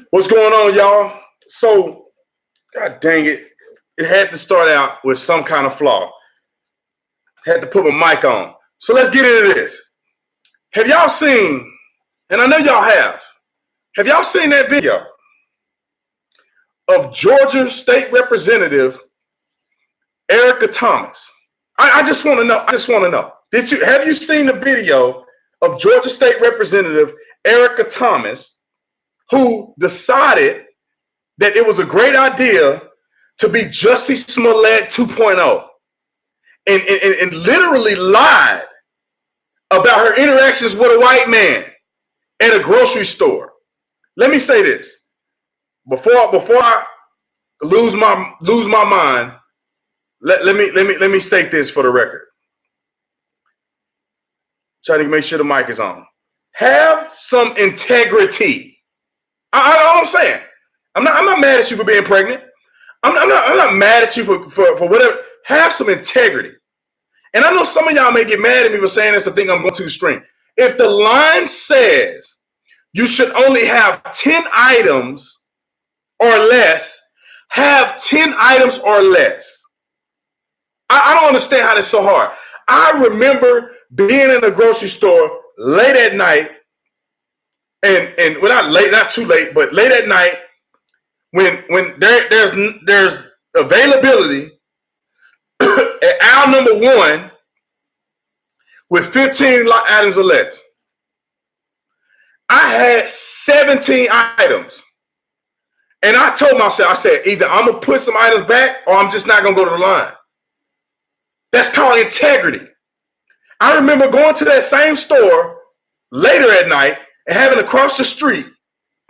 What's going on, y'all? So, God dang it, it had to start out with some kind of flaw. Had to put my mic on. So let's get into this. Have y'all seen, and I know y'all have y'all seen that video of Georgia State Representative Erica Thomas? I just want to know. Have you seen the video of Georgia State Representative Erica Thomas, who decided that it was a great idea to be Jussie Smollett 2.0 and literally lied about her interactions with a white man at a grocery store? Let me say this before I lose my mind. Let me state this for the record. Trying to make sure the mic is on. Have some integrity. All I'm saying. I'm not mad at you for being pregnant. I'm not mad at you for whatever. Have some integrity. And I know some of y'all may get mad at me for saying this. I think I'm going too extreme. If the line says you should only have 10 items or less, have 10 items or less. I don't understand how that's so hard. I remember being in a grocery store late at night, and well, not too late, but late at night, when there's availability at aisle number 1 with 15 items or less. I had 17 items. And I told myself, I said, either I'm going to put some items back or I'm just not going to go to the line. That's called integrity. I remember going to that same store later at night and having to cross the street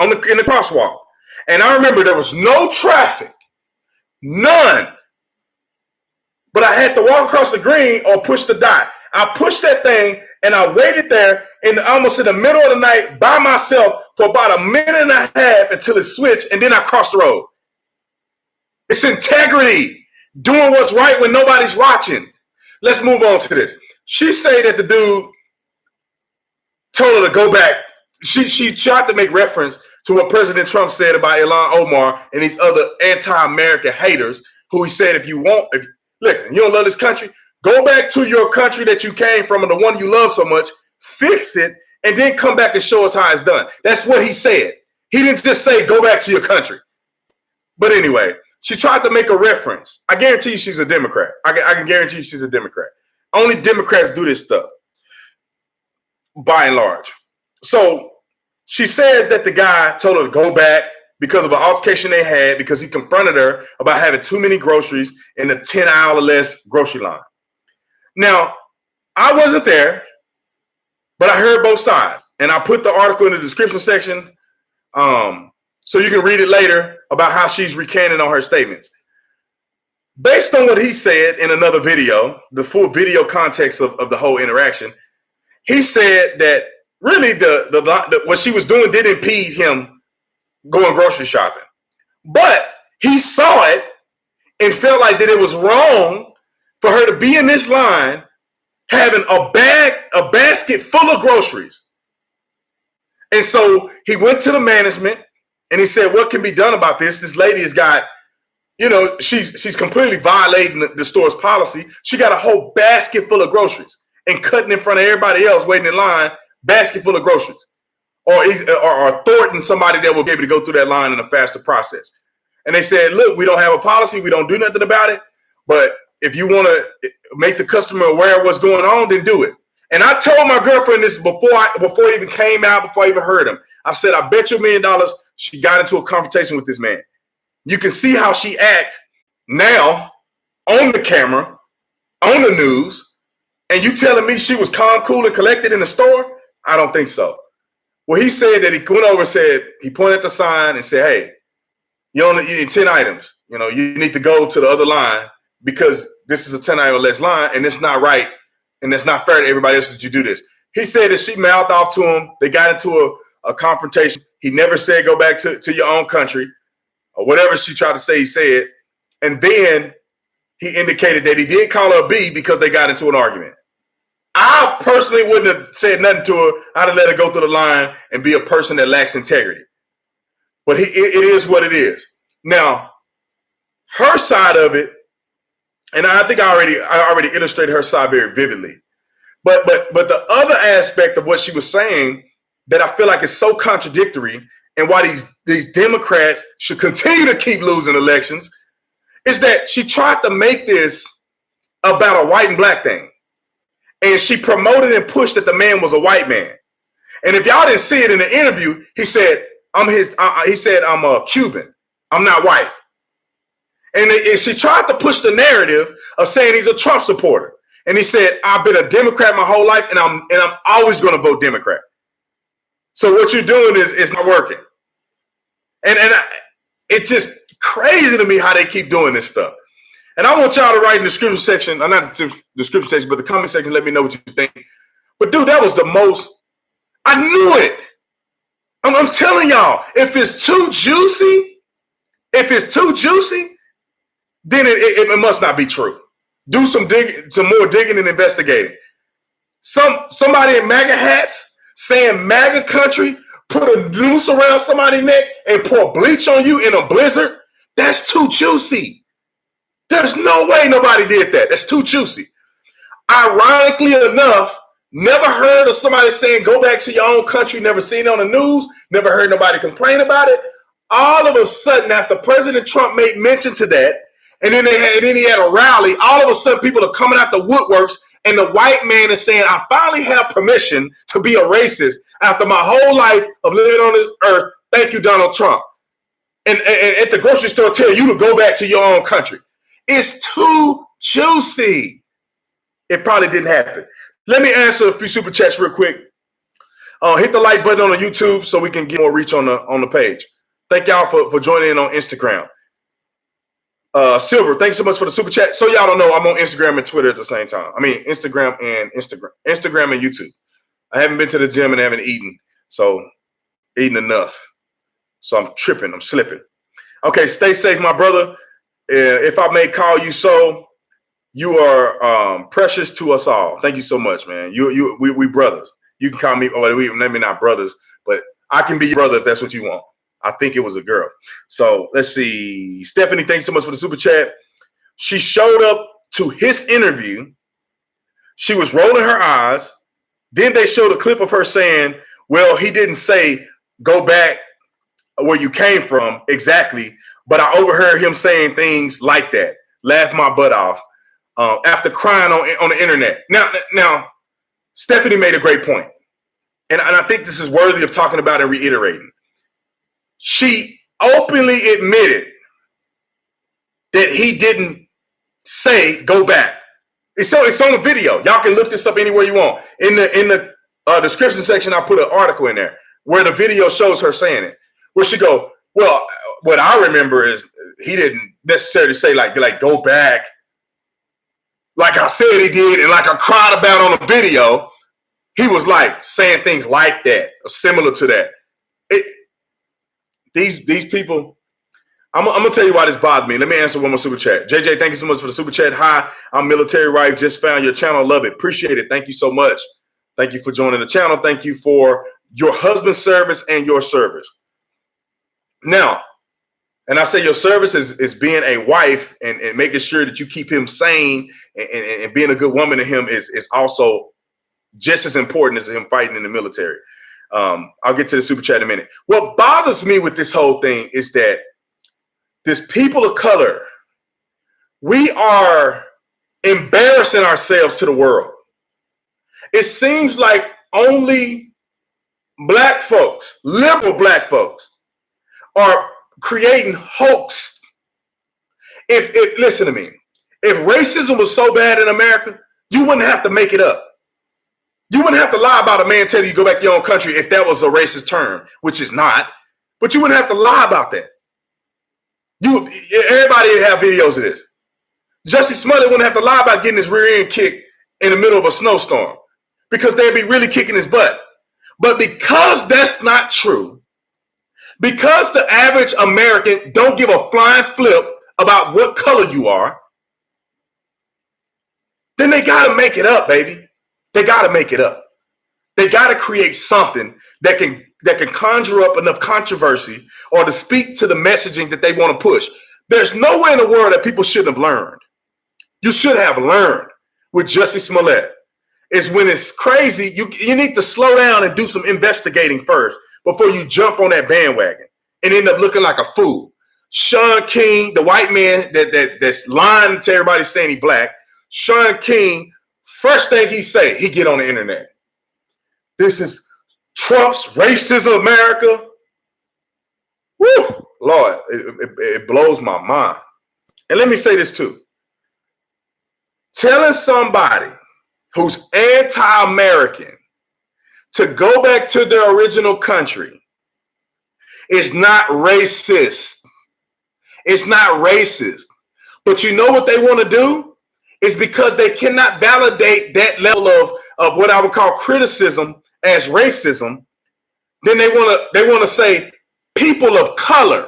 in the crosswalk. And I remember there was no traffic, none. But I had to walk across the green or push the dot. I pushed that thing and I waited there almost in the middle of the night by myself for about a minute and a half until it switched, and then I crossed the road. It's integrity. Doing what's right when nobody's watching. Let's move on to this. She said that the dude told her to go back. She tried to make reference to what President Trump said about Ilhan Omar and these other anti-American haters who he said, if you don't love this country, go back to your country that you came from and the one you love so much, fix it, and then come back and show us how it's done. That's what he said. He didn't just say, go back to your country. But anyway, she tried to make a reference. I guarantee you she's a Democrat. I can guarantee you she's a Democrat. Only Democrats do this stuff, by and large. So she says that the guy told her to go back because of an altercation they had because he confronted her about having too many groceries in the 10 aisle or less grocery line. Now, I wasn't there, but I heard both sides. And I put the article in the description section so you can read it later about how she's recanting on her statements. Based on what he said in another video, the full video context of the whole interaction, he said that really what she was doing did impede him going grocery shopping. But he saw it and felt like that it was wrong for her to be in this line having a basket full of groceries. And so he went to the management and he said, what can be done about this? This lady has got, she's completely violating the store's policy. She got a whole basket full of groceries and cutting in front of everybody else waiting in line, basket full of groceries. Or thwarting somebody that will be able to go through that line in a faster process. And they said, look, we don't have a policy. We don't do nothing about it. But if you want to make the customer aware of what's going on, then do it. And I told my girlfriend this before it even came out, before I even heard him. I said, I bet you $1 million she got into a confrontation with this man. You can see how she acts now on the camera, on the news, and you telling me she was calm, cool, and collected in the store? I don't think so. Well, he said that he went over and said, he pointed at the sign and said, hey, you need 10 items. You need to go to the other line because this is a 10 item or less line and it's not right. And it's not fair to everybody else that you do this. He said that she mouthed off to him. They got into a confrontation. He never said go back to your own country or whatever she tried to say he said. And then he indicated that he did call her a B because they got into an argument. I personally wouldn't have said nothing to her. I'd have let her go through the line and be a person that lacks integrity. But it is what it is. Now, her side of it, and I think I already illustrated her side very vividly. But the other aspect of what she was saying that I feel like is so contradictory, and why these Democrats should continue to keep losing elections, is that she tried to make this about a white and black thing. And she promoted and pushed that the man was a white man. And if y'all didn't see it in the interview, he said, I'm a Cuban. I'm not white. And she tried to push the narrative of saying he's a Trump supporter. And he said, I've been a Democrat my whole life, and I'm always going to vote Democrat. So what you're doing is not working. And it's just crazy to me how they keep doing this stuff. And I want y'all to write in the description section, not the description section, but the comment section, let me know what you think. But dude, that was the most, I knew it. I'm telling y'all, if it's too juicy, then it must not be true. Do some more digging and investigating. Somebody in MAGA hats saying MAGA country, put a noose around somebody's neck and pour bleach on you in a blizzard. That's too juicy. There's no way nobody did that. That's too juicy. Ironically enough, never heard of somebody saying go back to your own country, never seen it on the news, never heard nobody complain about it. All of a sudden, after President Trump made mention to that, and then he had a rally, all of a sudden people are coming out the woodworks, and the white man is saying, I finally have permission to be a racist after my whole life of living on this earth. Thank you, Donald Trump. And at the grocery store tell you to go back to your own country. It's too juicy. It probably didn't happen. Let me answer a few super chats real quick. Hit the like button on the YouTube so we can get more reach on the page. Thank y'all for joining in on Instagram. Silver, thanks so much for the super chat. So y'all don't know, I'm on Instagram and Twitter at the same time. I mean, Instagram and YouTube. I haven't been to the gym and haven't eaten enough. So I'm tripping, I'm slipping. Okay, stay safe, my brother. If I may call you so, you are precious to us all. Thank you so much, man. We brothers. You can call me, maybe not brothers, but I can be your brother if that's what you want. I think it was a girl. So let's see. Stephanie, thanks so much for the super chat. She showed up to his interview. She was rolling her eyes. Then they showed a clip of her saying, well, he didn't say go back where you came from exactly, but I overheard him saying things like that. Laughed my butt off after crying on the internet. Now, Stephanie made a great point. And I think this is worthy of talking about and reiterating. She openly admitted that he didn't say go back. It's on the video. Y'all can look this up anywhere you want. In the description section, I put an article in there where the video shows her saying it. Where she go, well, what I remember is he didn't necessarily say like go back, like I said he did, and like I cried about on the video. He was like saying things like that, or similar to that. These people, I'm gonna tell you why this bothered me. Let me answer one more super chat. JJ, thank you so much for the super chat. Hi, I'm Military Wife. Just found your channel. Love it. Appreciate it. Thank you so much. Thank you for joining the channel. Thank you for your husband's service and your service. Now, and I say your service is being a wife and making sure that you keep him sane and being a good woman to him is also just as important as him fighting in the military. I'll get to the super chat in a minute. What bothers me with this whole thing is that this people of color, we are embarrassing ourselves to the world. It seems like only black folks, liberal black folks, are creating hoax. If listen to me, if racism was so bad in America, you wouldn't have to make it up. You wouldn't have to lie about a man telling you to go back to your own country if that was a racist term, which is not. But you wouldn't have to lie about that. Everybody would have videos of this. Jussie Smollett wouldn't have to lie about getting his rear end kicked in the middle of a snowstorm because they'd be really kicking his butt. But because that's not true, because the average American don't give a flying flip about what color you are, then they got to make it up, baby. They got to make it up. They got to create something that can that can conjure up enough controversy or to speak to the messaging that they want to push. There's no way in the world that people shouldn't have learned. You should have learned with Jussie Smollett. Is when it's crazy, you need to slow down and do some investigating first before you jump on that bandwagon and end up looking like a fool. Sean King, the white man that's lying to everybody saying he black, Sean King, first thing he say, he get on the internet. This is Trump's racism America. Woo, Lord, it blows my mind. And let me say this too. Telling somebody who's anti-American to go back to their original country is not racist. It's not racist. But you know what they want to do? It's because they cannot validate that level of what I would call criticism as racism. Then they want to say people of color,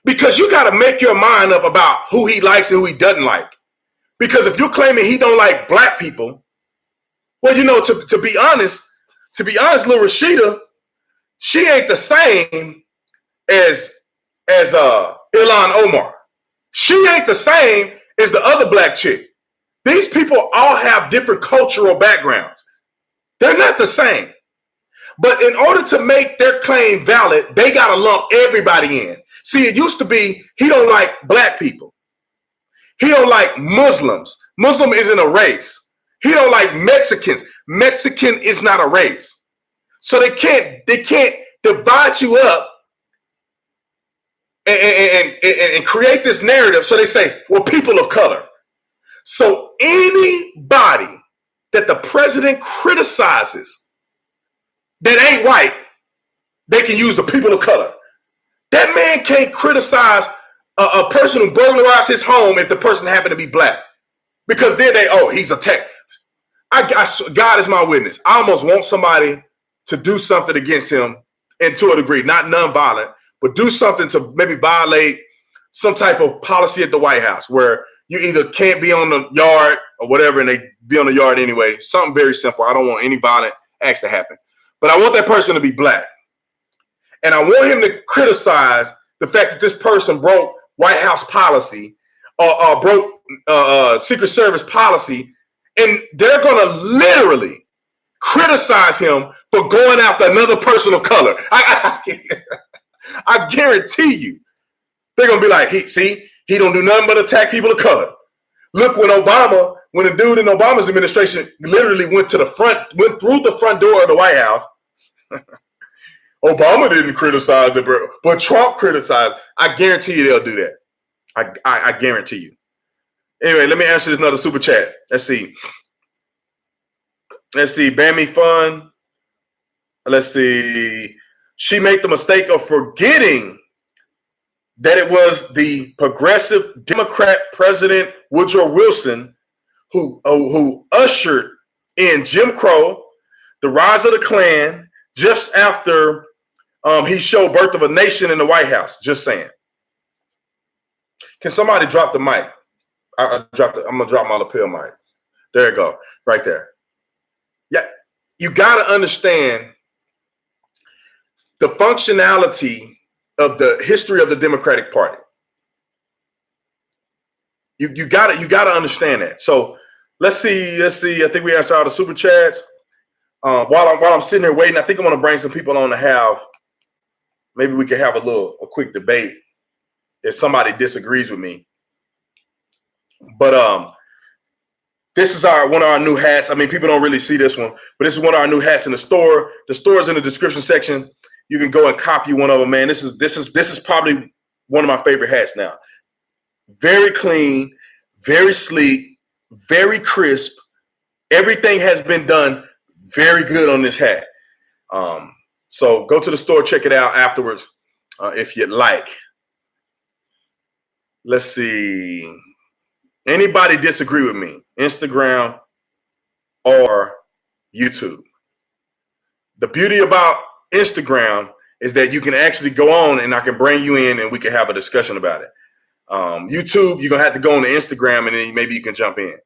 because you got to make your mind up about who he likes and who he doesn't like. Because if you're claiming he don't like black people, well, you know, to be honest, little Rashida, she ain't the same as Ilhan Omar. She ain't the same as the other black chick. These people all have different cultural backgrounds. They're not the same. But in order to make their claim valid, they got to lump everybody in. See, it used to be he don't like black people. He don't like Muslims. Muslim isn't a race. He don't like Mexicans. Mexican is not a race. So they can't divide you up and create this narrative. So they say, well, people of color. So anybody that the president criticizes that ain't white, they can use the people of color. That man can't criticize a person who burglarized his home if the person happened to be black. Because then he's attacked. God is my witness. I almost want somebody to do something against him, and to a degree, not nonviolent, but do something to maybe violate some type of policy at the White House where you either can't be on the yard or whatever, and they be on the yard anyway. Something very simple. I don't want any violent acts to happen. But I want that person to be black. And I want him to criticize the fact that this person broke White House policy or broke Secret Service policy. And they're going to literally criticize him for going after another person of color. I guarantee you, they're going to be like, he don't do nothing but attack people of color. Look, when a dude in Obama's administration literally went through the front door of the White House, Obama didn't criticize but Trump criticized. I guarantee you they'll do that. I guarantee you. Anyway, let me answer this another super chat. Let's see. Bammy Fun. Let's see. She made the mistake of forgetting that it was the progressive Democrat President Woodrow Wilson who ushered in Jim Crow, the rise of the Klan, just after he showed Birth of a Nation in the White House. Just saying. Can somebody drop the mic? I'm gonna drop my lapel mic. There you go, right there. Yeah, you gotta understand the functionality of the history of the Democratic Party. You gotta understand that. So let's see. I think we answered all the super chats. While I'm sitting here waiting, I think I'm gonna bring some people on to have. Maybe we can have a quick debate if somebody disagrees with me. But this is one of our new hats. I mean, people don't really see this one, but this is one of our new hats in the store. The store is in the description section. You can go and copy one of them, man. This is probably one of my favorite hats now. Very clean, very sleek, very crisp. Everything has been done very good on this hat. So go to the store, check it out afterwards if you'd like. Let's see. Anybody disagree with me? Instagram or YouTube? The beauty about Instagram is that you can actually go on and I can bring you in and we can have a discussion about it. YouTube, you're going to have to go on to Instagram and then maybe you can jump in.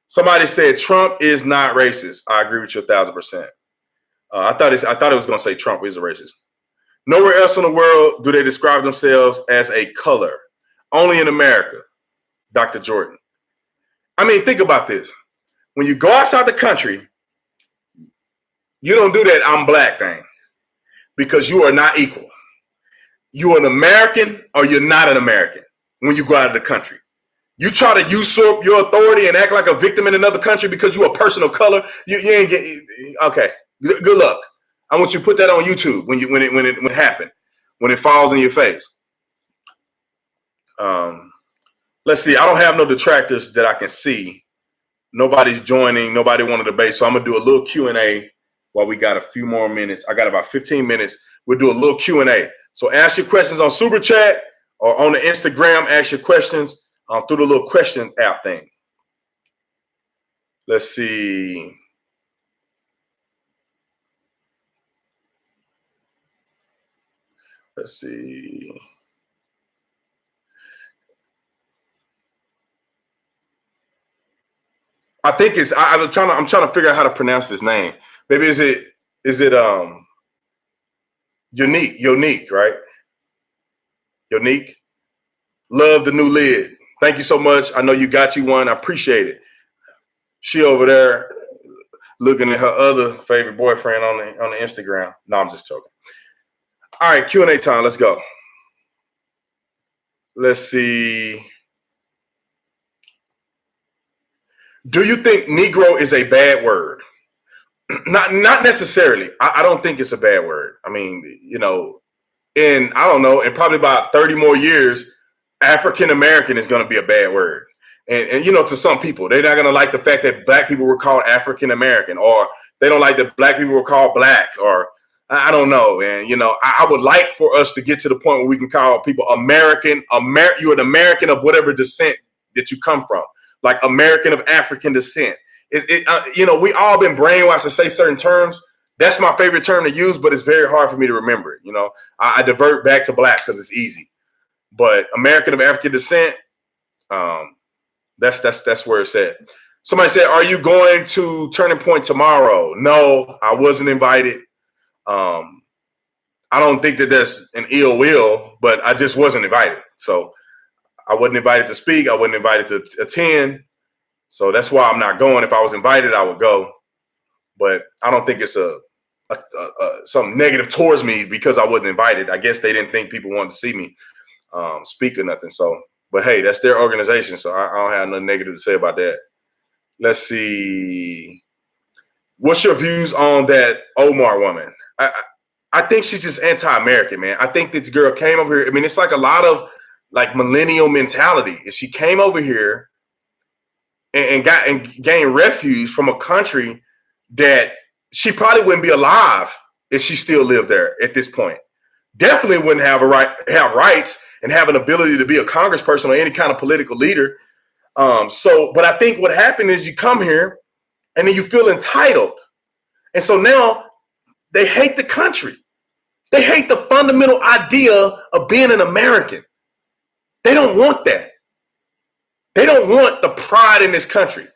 Somebody said Trump is not racist. I agree with you 1,000%. I thought it was going to say Trump is a racist. Nowhere else in the world do they describe themselves as a color. Only in America, Dr. Jordan. I mean, think about this. When you go outside the country, you don't do that I'm black thing because you are not equal. You're an American or you're not an American when you go out of the country. You try to usurp your authority and act like a victim in another country because you're a person of color. You ain't get okay. Good luck. I want you to put that on YouTube when it happened, when it falls in your face. Let's see. I don't have no detractors that I can see. Nobody's joining. Nobody want to debate. So I'm gonna do a little Q&A while we got a few more minutes. I got about 15 minutes. We'll do a little Q&A. So ask your questions on Super Chat or on the Instagram. Ask your questions through the little question app thing. Let's see. Let's see. I think it's. I'm trying to figure out how to pronounce his name. Maybe is it Unique, right? Unique. Love the new lid. Thank you so much. I know you got you one. I appreciate it. She over there looking at her other favorite boyfriend on the Instagram. No, I'm just joking. All right, Q&A time. Let's go. Let's see. Do you think Negro is a bad word? Not necessarily. I don't think it's a bad word. I mean, in I don't know, in probably about 30 more years, African American is going to be a bad word. And to some people, they're not going to like the fact that black people were called African American, or they don't like that black people were called black, or I don't know. And I would like for us to get to the point where we can call people American. You're an American of whatever descent that you come from, like American of African descent. We all been brainwashed to say certain terms. That's my favorite term to use, but it's very hard for me to remember it. I divert back to black because it's easy. But American of African descent, that's where it's at. Somebody said, "Are you going to Turning Point tomorrow?" No, I wasn't invited. I don't think that there's an ill will, but I just wasn't invited. So I wasn't invited to speak. I wasn't invited to attend. So that's why I'm not going. If I was invited, I would go. But I don't think it's something negative towards me because I wasn't invited. I guess they didn't think people wanted to see me speak or nothing. So, but hey, that's their organization. So I don't have nothing negative to say about that. Let's see. What's your views on that Omar woman? I think she's just anti-American, man. I think this girl came over here. I mean, it's like a lot of like millennial mentality. If she came over here and gained refuge from a country that she probably wouldn't be alive if she still lived there at this point. Definitely wouldn't have have rights and have an ability to be a congressperson or any kind of political leader. But I think what happened is you come here and then you feel entitled. And so now they hate the country. They hate the fundamental idea of being an American. They don't want that. They don't want the pride in this country.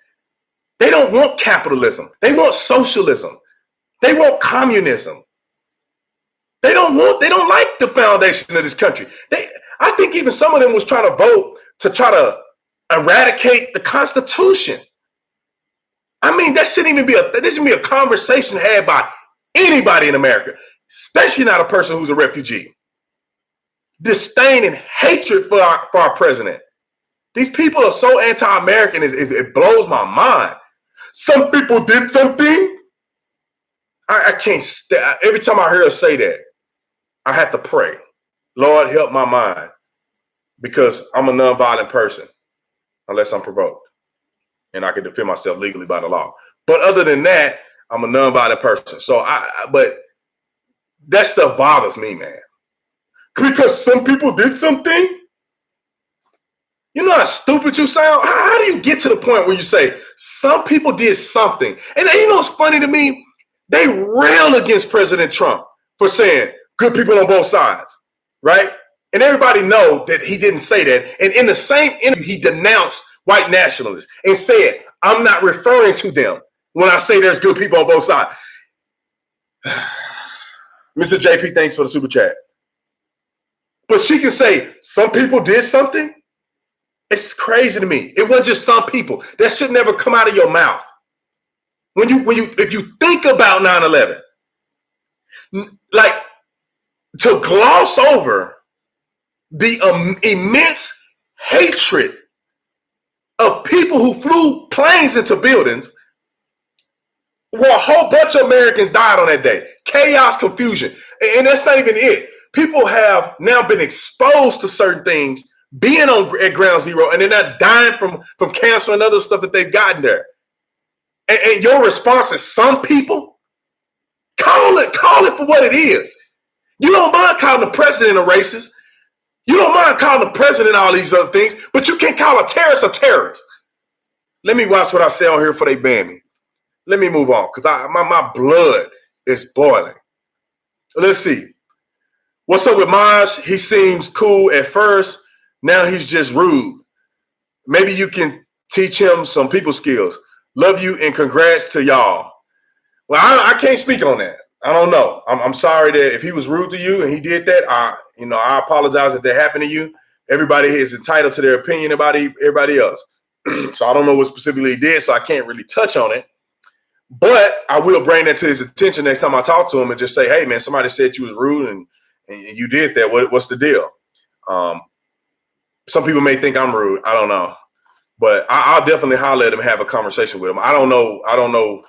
They don't want capitalism. They want socialism. They want communism. They don't like the foundation of this country. I think even some of them was trying to vote to try to eradicate the Constitution. I mean, that shouldn't even be a conversation had by anybody in America, especially not a person who's a refugee. Disdain and hatred for our president. These people are so anti-American, it blows my mind. Some people did something. I can't every time I hear her say that, I have to pray. Lord, help my mind, because I'm a nonviolent person unless I'm provoked. And I can defend myself legally by the law. But other than that, I'm a nonviolent person. So but that stuff bothers me, man. Because some people did something. You know how stupid you sound? How do you get to the point where you say some people did something? And what's funny to me? They rail against President Trump for saying good people on both sides, right? And everybody know that he didn't say that. And in the same interview, he denounced white nationalists and said, I'm not referring to them when I say there's good people on both sides. Mr. JP, thanks for the super chat. But she can say some people did something. It's crazy to me. It wasn't just some people. That should never come out of your mouth. If you think about 9/11, like to gloss over the immense hatred of people who flew planes into buildings, where a whole bunch of Americans died on that day. Chaos, confusion. And that's not even it. People have now been exposed to certain things being at ground zero, and they're not dying from cancer and other stuff that they've gotten there. And your response is some people? Call it for what it is. You don't mind calling the president a racist. You don't mind calling the president all these other things, but you can't call a terrorist a terrorist. Let me watch what I say on here before they ban me. Let me move on, because my blood is boiling. Let's see. What's up with Maj? He seems cool at first. Now he's just rude. Maybe you can teach him some people skills. Love you and congrats to y'all. Well, I can't speak on that. I don't know. I'm sorry that if he was rude to you and he did that, I apologize if that happened to you. Everybody is entitled to their opinion about everybody else. So I don't know what specifically he did, so I can't really touch on it. But I will bring that to his attention next time I talk to him and just say, hey, man, somebody said you was rude and you did that. What's the deal? Some people may think I'm rude. I don't know. But I'll definitely holler at him and have a conversation with him. I don't know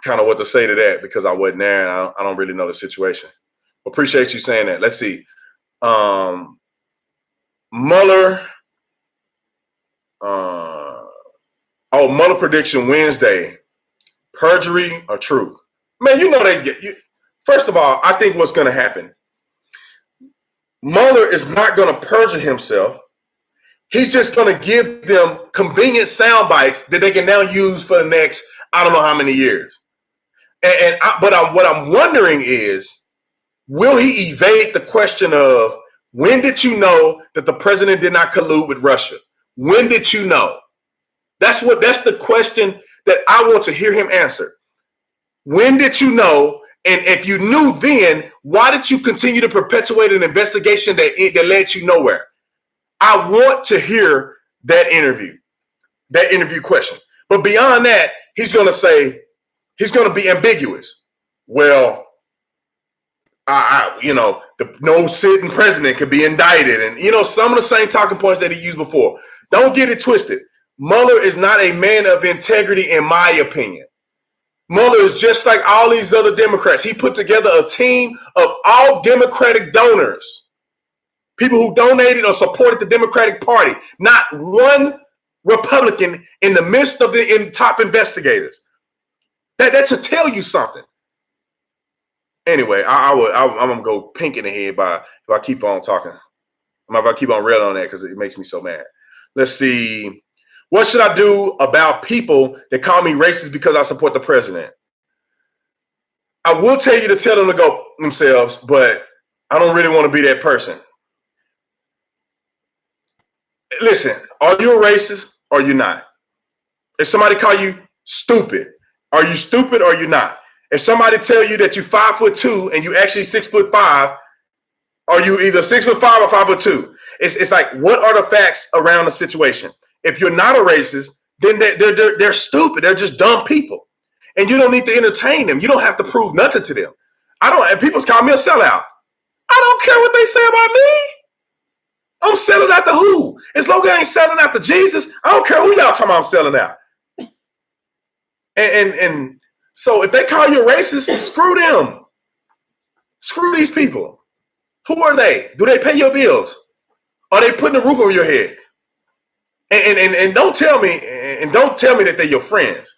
kind of what to say to that because I wasn't there and I don't really know the situation. Appreciate you saying that. Let's see. Mueller. Mueller prediction Wednesday. Perjury or truth? Man, you know first of all, I think what's going to happen, Mueller is not going to perjure himself. He's just going to give them convenient sound bites that they can now use for the next, I don't know how many years. What I'm wondering is, will he evade the question of when did you know that the president did not collude with Russia? When did you know? That's the question that I want to hear him answer. When did you know? And if you knew then, why did you continue to perpetuate an investigation that led you nowhere? I want to hear that interview question. But beyond that, he's going to be ambiguous. Well, no sitting president could be indicted. And, some of the same talking points that he used before. Don't get it twisted. Mueller is not a man of integrity, in my opinion. Mueller is just like all these other Democrats. He put together a team of all Democratic donors, people who donated or supported the Democratic Party, not one Republican in the midst of the top investigators. That should tell you something. Anyway, I'm going to go pink in the head if I keep on talking. If I keep on railing on that because it makes me so mad. Let's see. What should I do about people that call me racist because I support the president? I will tell you to tell them to go themselves, but I don't really want to be that person. Listen, are you a racist or are you not? If somebody call you stupid, are you stupid or are you not? If somebody tell you that you're 5'2" and you actually 6'5", are you either 6'5" or 5'2"? It's like, what are the facts around the situation? If you're not a racist, then they're stupid. They're just dumb people. And you don't need to entertain them. You don't have to prove nothing to them. And people call me a sellout. I don't care what they say about me. I'm selling out to who? As long as I ain't selling out to Jesus, I don't care who y'all talking about I'm selling out. And so if they call you a racist, screw them. Screw these people. Who are they? Do they pay your bills? Are they putting a roof over your head? And don't tell me that they're your friends.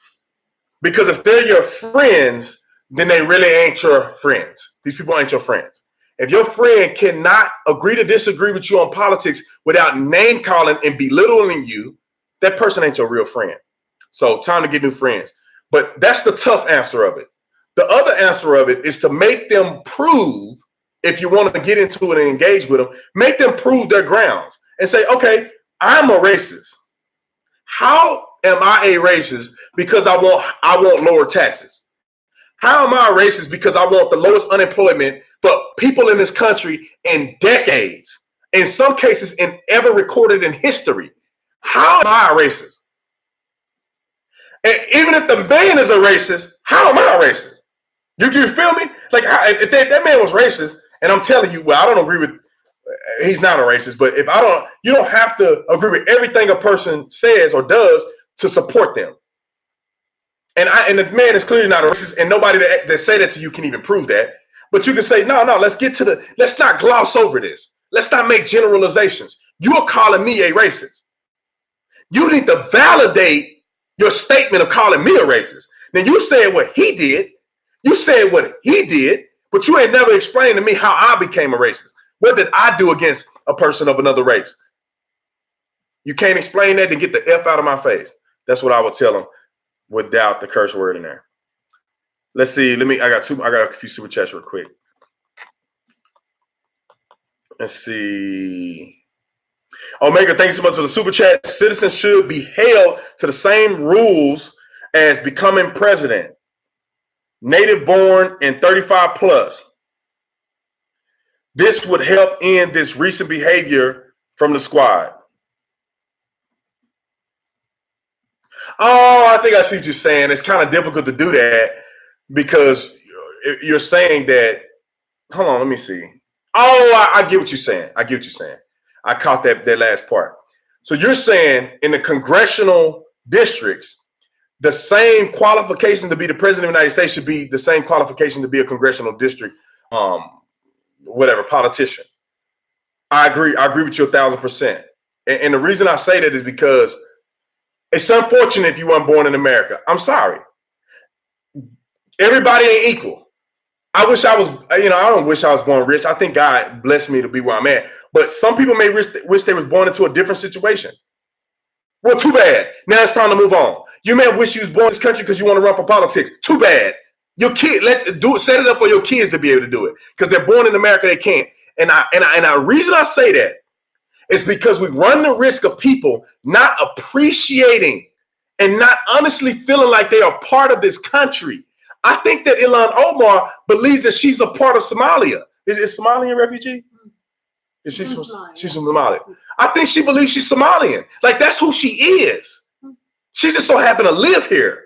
Because if they're your friends, then they really ain't your friends. These people ain't your friends. If your friend cannot agree to disagree with you on politics without name calling and belittling you, that person ain't your real friend. So time to get new friends. But that's the tough answer of it. The other answer of it is to make them prove, if you want to get into it and engage with them, make them prove their grounds and say, okay, I'm a racist. How am I a racist? Because I want lower taxes. How am I a racist because I want the lowest unemployment for people in this country in decades? In some cases, in ever recorded in history. How am I a racist? And even if the man is a racist, how am I a racist? You feel me? Like, if that man was racist, and I'm telling you, well, I don't agree with, he's not a racist, but if I don't, you don't have to agree with everything a person says or does to support them. And the man is clearly not a racist, and nobody that say that to you can even prove that. But you can say, no, let's not gloss over this. Let's not make generalizations. You're calling me a racist. You need to validate your statement of calling me a racist. Now, you said what he did. You said what he did, but you ain't never explained to me how I became a racist. What did I do against a person of another race? You can't explain that, then get the F out of my face. That's what I would tell him without the curse word in there. Let's see. I got a few super chats real quick. Let's see. Omega, thanks so much for the super chat. Citizens should be held to the same rules as becoming president. Native born and 35 plus. This would help end this recent behavior from the squad. Oh, I think I see what you're saying. It's kind of difficult to do that because you're saying that. Hold on, let me see. Oh, I get what you're saying. I caught that last part. So you're saying in the congressional districts, the same qualification to be the president of the United States should be the same qualification to be a congressional district, politician. I agree with you 1,000%. And the reason I say that is because it's unfortunate if you weren't born in America. I'm sorry. Everybody ain't equal. I wish I was, I don't wish I was born rich. I think God blessed me to be where I'm at. But some people may wish they was born into a different situation. Well, too bad. Now it's time to move on. You may have wished you was born in this country because you want to run for politics. Too bad. Your kid, set it up for your kids to be able to do it. Because they're born in America, they can't. And the reason I say that is because we run the risk of people not appreciating and not honestly feeling like they are part of this country. I think that Ilhan Omar believes that she's a part of Somalia. Is Somalia a refugee? She's from Somalia. I think she believes she's Somalian. Like, that's who she is. She just so happened to live here.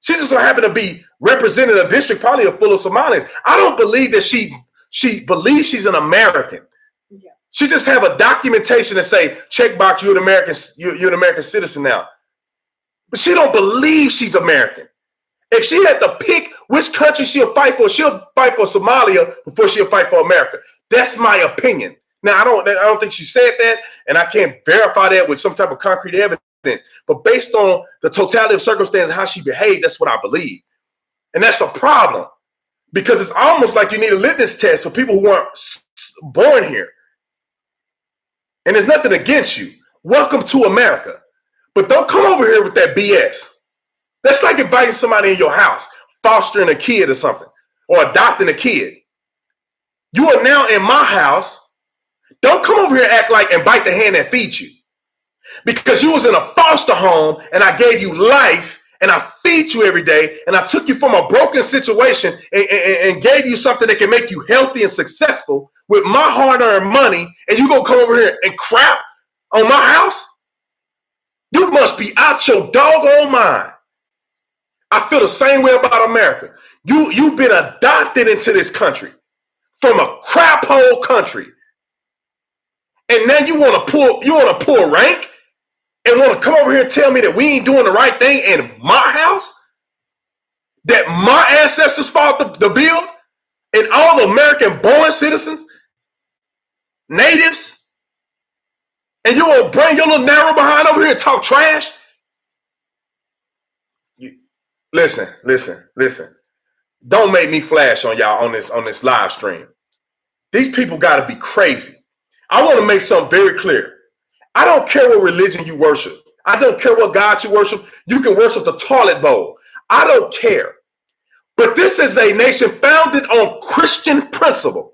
She just so happened to be representing a district probably full of Somalians. I don't believe that she believes she's an American. Yeah. She just have a documentation that say, check box, you're an American citizen now. But she don't believe she's American. If she had to pick which country she'll fight for Somalia before she'll fight for America. That's my opinion. Now, I don't think she said that, and I can't verify that with some type of concrete evidence. But based on the totality of circumstances, how she behaved, that's what I believe. And that's a problem because it's almost like you need a litmus test for people who weren't born here. And there's nothing against you. Welcome to America. But don't come over here with that BS. That's like inviting somebody in your house, fostering a kid or something, or adopting a kid. You are now in my house. Don't come over here and act like and bite the hand that feeds you. Because you was in a foster home and I gave you life and I feed you every day and I took you from a broken situation and gave you something that can make you healthy and successful with my hard-earned money, and you gonna come over here and crap on my house? You must be out your doggone mind. I feel the same way about America. You've been adopted into this country from a crap hole country. And now you want to pull rank and want to come over here and tell me that we ain't doing the right thing in my house? That my ancestors fought to build? And all the American born citizens, natives, and you want to bring your little narrow behind over here and talk trash? Listen. Don't make me flash on y'all on this live stream. These people got to be crazy. I want to make something very clear. I don't care what religion you worship. I don't care what God you worship. You can worship the toilet bowl. I don't care. But this is a nation founded on Christian principle.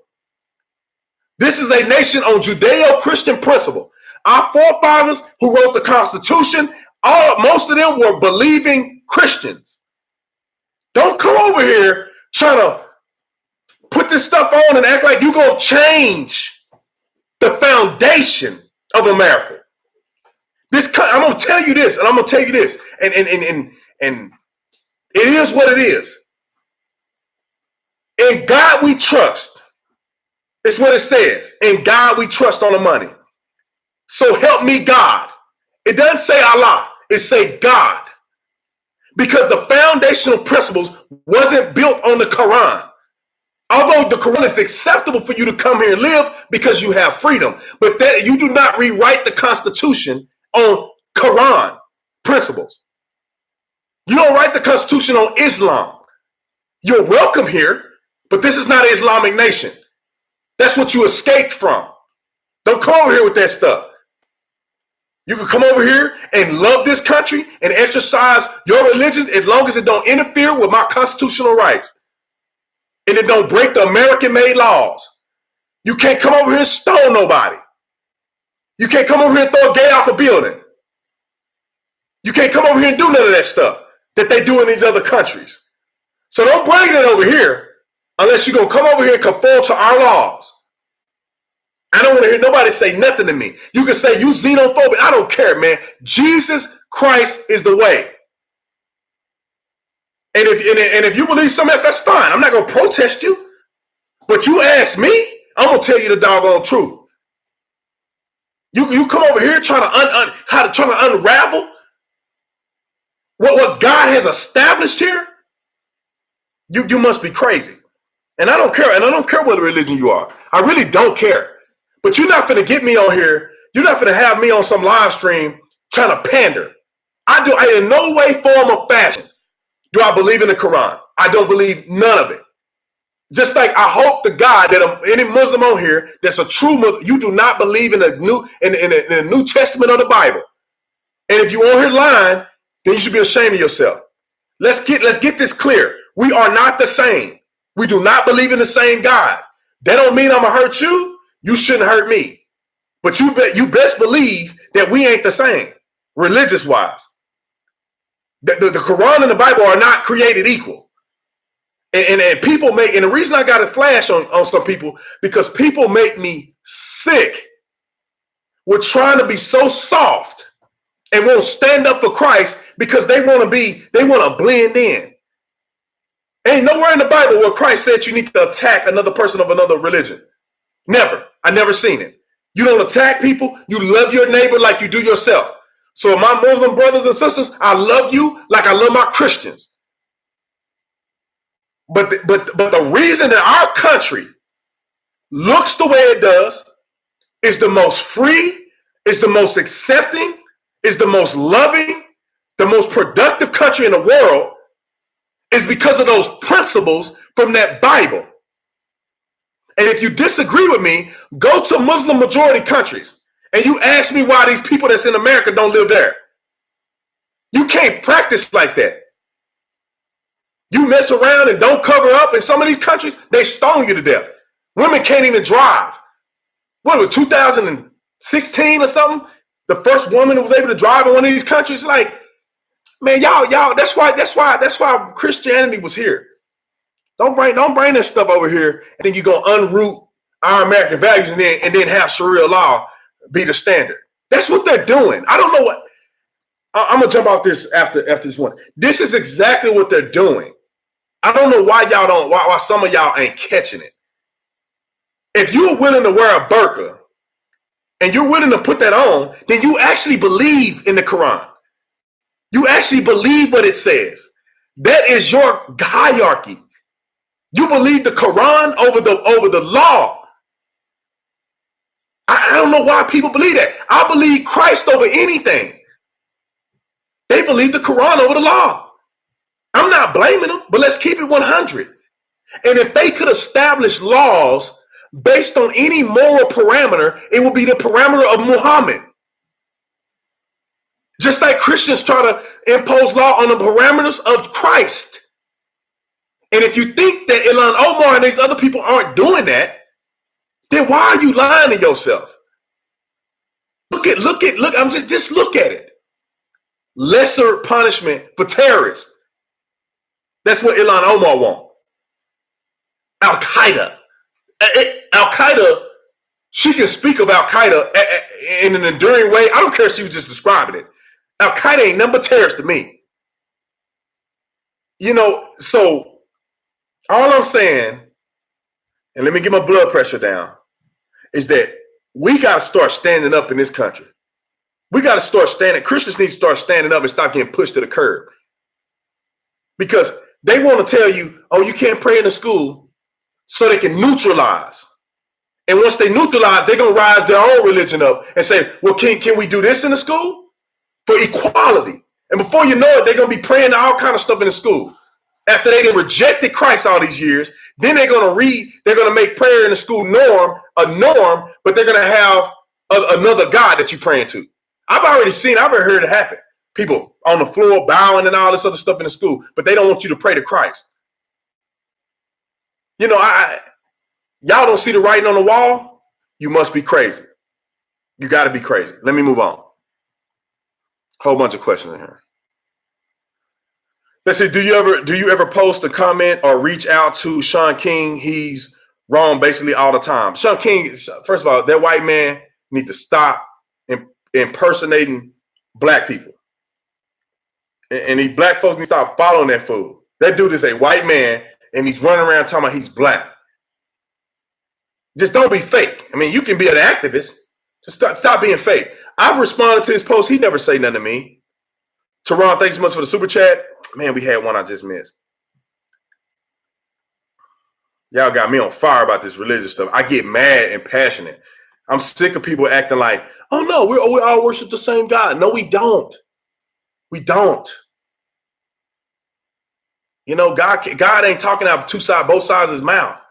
This is a nation on Judeo-Christian principle. Our forefathers who wrote the Constitution, most of them were believing Christians. Don't come over here trying to put this stuff on and act like you're going to change the foundation of America. I'm going to tell you this, and I'm going to tell you this, and it is what it is. In God we trust. It's what it says. In God we trust on the money. So help me God. It doesn't say Allah. It say God. Because the foundational principles wasn't built on the Quran. Although the Quran is acceptable for you to come here and live because you have freedom. But that you do not rewrite the Constitution on Quran principles. You don't write the Constitution on Islam. You're welcome here, but this is not an Islamic nation. That's what you escaped from. Don't come over here with that stuff. You can come over here and love this country and exercise your religion as long as it don't interfere with my constitutional rights. And it don't break the American-made laws. You can't come over here and stone nobody. You can't come over here and throw a gay off a building. You can't come over here and do none of that stuff that they do in these other countries. So don't bring that over here unless you're going to come over here and conform to our laws. I don't want to hear nobody say nothing to me. You can say you xenophobic. I don't care, man. Jesus Christ is the way. And if you believe something else, that's fine. I'm not going to protest you. But you ask me, I'm going to tell you the doggone truth. You come over here trying to unravel what God has established here. You must be crazy. And I don't care. And I don't care what religion you are. I really don't care. But you're not going to get me on here. You're not going to have me on some live stream trying to pander. I in no way, form, or fashion do I believe in the Quran. I don't believe none of it. Just like I hope to God that any Muslim on here that's a true Muslim, you do not believe in the New Testament of the Bible. And if you on here lying, then you should be ashamed of yourself. Let's get this clear. We are not the same. We do not believe in the same God. That don't mean I'm gonna hurt you. You shouldn't hurt me. But you best believe that we ain't the same, religious wise. The Quran and the Bible are not created equal. And people make, and the reason I got to flash on some people, because people make me sick with trying to be so soft and won't stand up for Christ because they want to blend in. Ain't nowhere in the Bible where Christ said you need to attack another person of another religion. Never. I never seen it. You don't attack people. You love your neighbor like you do yourself. So my Muslim brothers and sisters, I love you like I love my Christians. But the reason that our country looks the way it does, is the most free, is the most accepting, is the most loving, the most productive country in the world, is because of those principles from that Bible. And if you disagree with me, go to Muslim majority countries and you ask me why these people that's in America don't live there. You can't practice like that. You mess around and don't cover up in some of these countries, they stone you to death. Women can't even drive. What was it, 2016 or something? The first woman who was able to drive in one of these countries, like, man, y'all, that's why Christianity was here. Don't bring that stuff over here and then you're gonna unroot our American values and then have Sharia law be the standard. That's what they're doing. I don't know what. I'm gonna jump off this after this one. This is exactly what they're doing. I don't know why why some of y'all ain't catching it. If you're willing to wear a burqa and you're willing to put that on, then you actually believe in the Quran. You actually believe what it says. That is your hierarchy. You believe the Quran over the law. I don't know why people believe that. I believe Christ over anything. They believe the Quran over the law. I'm not blaming them, but let's keep it 100. And if they could establish laws based on any moral parameter, it would be the parameter of Muhammad. Just like Christians try to impose law on the parameters of Christ. And if you think that Ilhan Omar and these other people aren't doing that, then why are you lying to yourself? Look, just look at it. Lesser punishment for terrorists. That's what Ilhan Omar wants. Al-Qaeda. Al-Qaeda, she can speak of Al-Qaeda in an enduring way. I don't care if she was just describing it. Al-Qaeda ain't nothing but terrorists to me. So all I'm saying, and let me get my blood pressure down, is that we got to start standing up in this country. We got to start standing. Christians need to start standing up and stop getting pushed to the curb. Because they want to tell you, oh, you can't pray in the school, so they can neutralize. And once they neutralize, they're going to rise their own religion up and say, well, can we do this in the school? For equality. And before you know it, they're going to be praying all kind of stuff in the school. After they rejected Christ all these years, then they're going to make prayer in the school a norm, but they're going to have another God that you're praying to. I've already heard it happen. People on the floor bowing and all this other stuff in the school, but they don't want you to pray to Christ. Y'all don't see the writing on the wall? You must be crazy. You got to be crazy. Let me move on. Whole bunch of questions in here. Let's see. Do you ever post a comment or reach out to Sean King? He's wrong basically all the time. Sean King, first of all, that white man need to stop impersonating black people. And these black folks need to stop following that fool. That dude is a white man and he's running around talking about he's black. Just don't be fake. I mean, you can be an activist. Just stop being fake. I've responded to his post. He never say nothing to me. Teron, thanks so much for the super chat. Man, we had one I just missed. Y'all got me on fire about this religious stuff. I get mad and passionate. I'm sick of people acting like, oh no, we all worship the same God. No, we don't. We don't. God ain't talking out both sides of his mouth.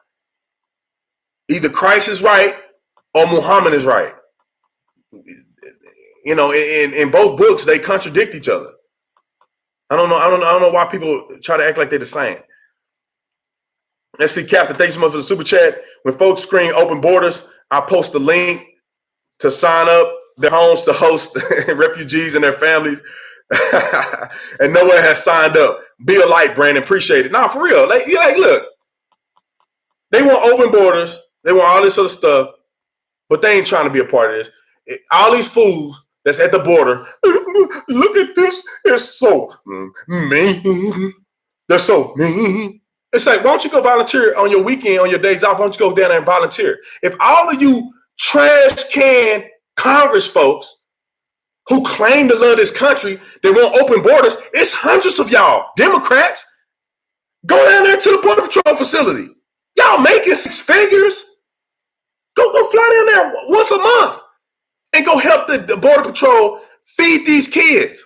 Either Christ is right or Muhammad is right. In both books, they contradict each other. I don't know why people try to act like they're the same. Let's see, Captain, thanks so much for the super chat. When folks scream open borders, I post a link to sign up their homes to host refugees and their families. And no one has signed up. Be a light, Brandon. Appreciate it. Nah, for real. Look, they want open borders. They want all this other stuff, but they ain't trying to be a part of this. All these fools that's at the border, look at this. It's so mean. They're so mean. It's like, why don't you go volunteer on your weekend, on your days off? Why don't you go down there and volunteer? If all of you trash can Congress folks who claim to love this country, they want open borders, it's hundreds of y'all, Democrats. Go down there to the Border Patrol facility. Y'all making six figures. Go fly down there once a month and go help the Border Patrol feed these kids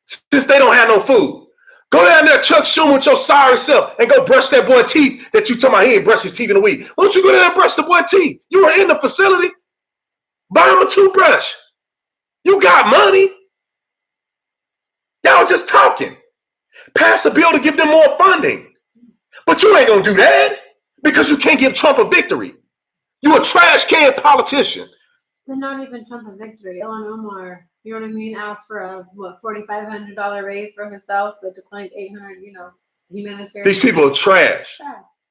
since they don't have no food. Go down there, Chuck Schumer, with your sorry self and go brush that boy teeth that you talking about he ain't brushed his teeth in a week. Why don't you go down there and brush the boy teeth? You were in the facility. Buy him a toothbrush. You got money. Y'all just talking. Pass a bill to give them more funding. But you ain't going to do that because you can't give Trump a victory. You a trash can politician. They're not even Trump a victory. Ilhan Omar, you know what I mean, asked for a $4,500 raise for herself, but declined $800. Humanitarian. These people are trash.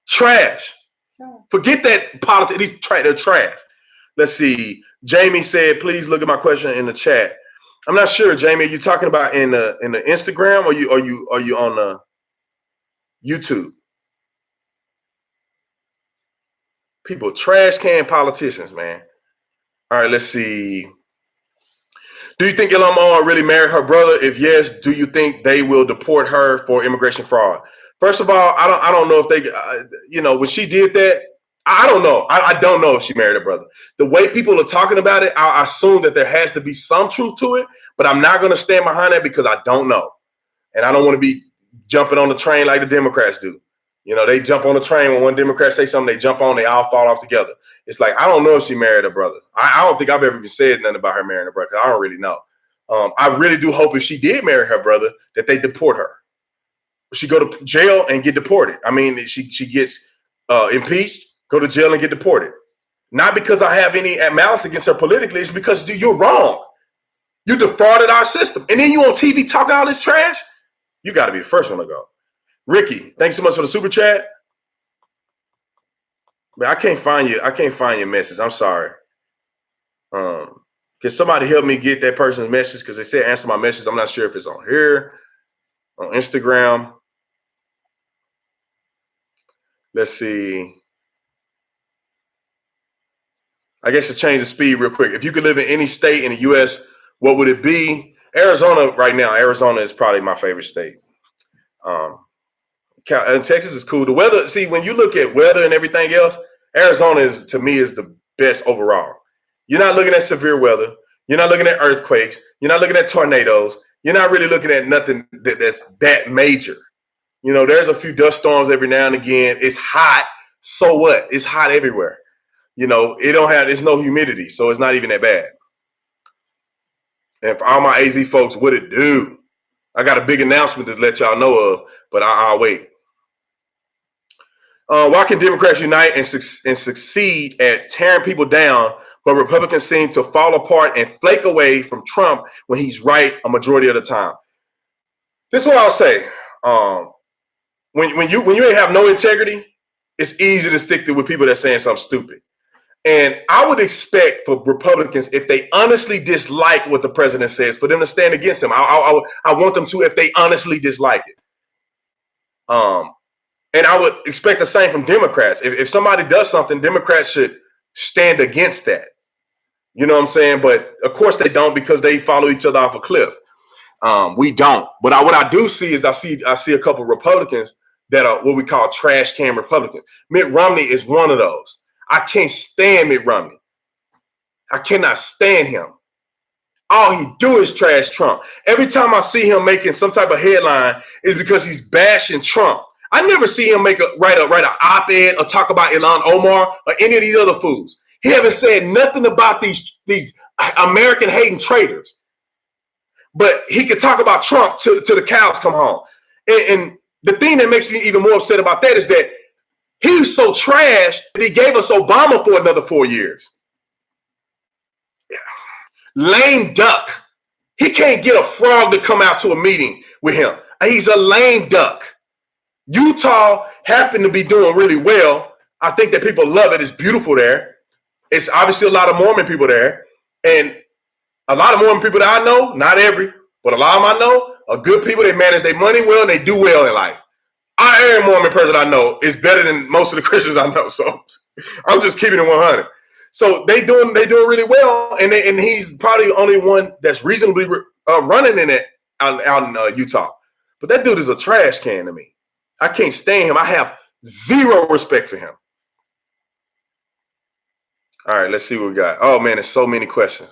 Trash. Forget that politics. They're trash. Let's see. Jamie said, "Please look at my question in the chat." I'm not sure, Jamie. Are you talking about in the Instagram or are you on the YouTube? People trash can politicians, man. All right, let's see. Do you think Ilhan Omar really married her brother? If yes, do you think they will deport her for immigration fraud? First of all, I don't know if they, when she did that, I don't know. I don't know if she married her brother. The way people are talking about it, I assume that there has to be some truth to it, but I'm not going to stand behind that because I don't know. And I don't want to be jumping on the train like the Democrats do. They jump on the train when one Democrat say something, they jump on, they all fall off together. It's like, I don't know if she married her brother. I don't think I've ever even said nothing about her marrying her brother because I don't really know. I really do hope if she did marry her brother that they deport her. She go to jail and get deported. I mean, she gets impeached, go to jail and get deported. Not because I have any malice against her politically. It's because you're wrong. You defrauded our system. And then you on TV talking all this trash. You got to be the first one to go. Ricky, thanks so much for the super chat. Man, I can't find you. I can't find your message. I'm sorry. Can somebody help me get that person's message? Because they said answer my message. I'm not sure if it's on here, on Instagram. Let's see. I guess to change the speed real quick. If you could live in any state in the U.S., what would it be? Arizona right now. Arizona is probably my favorite state. And Texas is cool. The weather, see, when you look at weather and everything else, Arizona is, to me, is the best overall. You're not looking at severe weather. You're not looking at earthquakes. You're not looking at tornadoes. You're not really looking at nothing that's that major. You know, there's a few dust storms every now and again. It's hot. So what? It's hot everywhere. You know, there's no humidity, so it's not even that bad. And for all my AZ folks, what it do? I got a big announcement to let y'all know of, but I'll wait. Why can Democrats unite and succeed at tearing people down, but Republicans seem to fall apart and flake away from Trump when he's right a majority of the time? This is what I'll say. When you ain't have no integrity, it's easy to stick with people that's saying something stupid. And I would expect for Republicans, if they honestly dislike what the president says, for them to stand against him. I want them to, if they honestly dislike it. And I would expect the same from Democrats. If somebody does something, Democrats should stand against that. You know what I'm saying? But of course they don't, because they follow each other off a cliff. We don't. But what I do see is I see a couple of Republicans that are what we call trash can Republicans. Mitt Romney is one of those. I can't stand Mitt Romney. I cannot stand him. All he do is trash Trump. Every time I see him making some type of headline is because he's bashing Trump. I never see him write an op-ed or talk about Ilhan Omar or any of these other fools. He haven't said nothing about these American hating traitors. But he could talk about Trump till the cows come home. And the thing that makes me even more upset about that is that he's so trash that he gave us Obama for another 4 years. Yeah. Lame duck. He can't get a frog to come out to a meeting with him. He's a lame duck. Utah happened to be doing really well. I think that people love it. It's beautiful there. It's obviously a lot of Mormon people there. And a lot of Mormon people that I know, not every, but a lot of them I know are good people. They manage their money well and they do well in life. Every Mormon person I know is better than most of the Christians I know. So I'm just keeping it 100. So they doing really well, and he's probably the only one that's reasonably running in it out in Utah. But that dude is a trash can to me. I can't stand him. I have zero respect for him. All right, let's see what we got. Oh man, there's so many questions.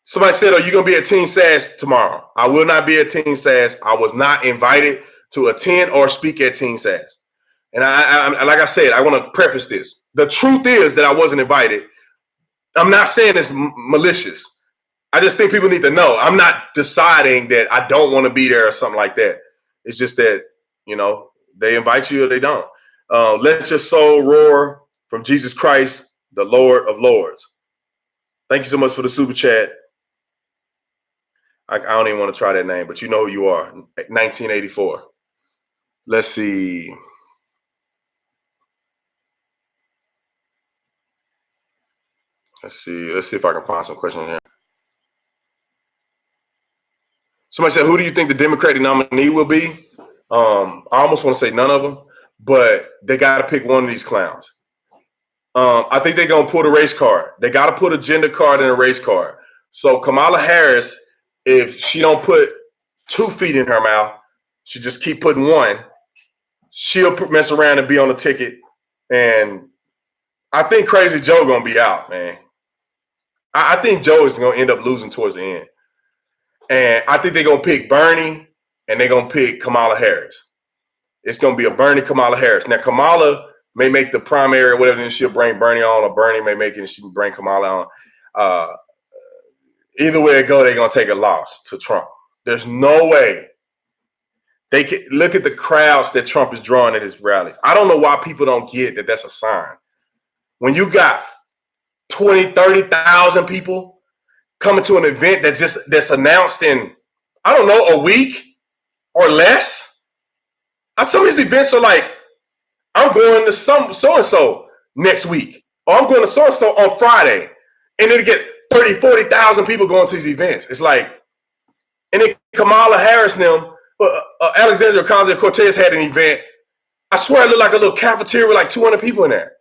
Somebody said, "Are you going to be at Teen Sass tomorrow?" I will not be at Teen Sass. I was not invited to attend or speak at Teen Sass. And I like I said, I want to preface this. The truth is that I wasn't invited. I'm not saying it's malicious. I just think people need to know. I'm not deciding that I don't want to be there or something like that. It's just that, you know, they invite you or they don't. Let your soul roar from Jesus Christ, the Lord of Lords. Thank you so much for the super chat. I don't even want to try that name, but you know who you are. 1984. Let's see. Let's see if I can find some questions here. Somebody said, who do you think the Democratic nominee will be? I almost want to say none of them, but they got to pick one of these clowns. I think they're going to put a race card. They got to put a gender card in a race card. So Kamala Harris, if she don't put 2 feet in her mouth, she just keep putting one, she'll mess around and be on the ticket. And I think Crazy Joe going to be out, man. I think Joe is going to end up losing towards the end. And I think they're going to pick Bernie and they're going to pick Kamala Harris. It's going to be a Bernie-Kamala Harris. Now, Kamala may make the primary or whatever, then she'll bring Bernie on, or Bernie may make it and she can bring Kamala on. Either way it go, they're going to take a loss to Trump. There's no way. They can look at the crowds that Trump is drawing at his rallies. I don't know why people don't get that that's a sign. When you got 20, 30,000 people coming to an event that's announced in, I don't know, a week or less, Some of these events are like, I'm going to so-and-so next week, or I'm going to so-and-so on Friday, and then get 30, 40,000 people going to these events. It's like, and then Kamala Harris and them, Alexandria Ocasio-Cortez had an event. I swear it looked like a little cafeteria with like 200 people in there.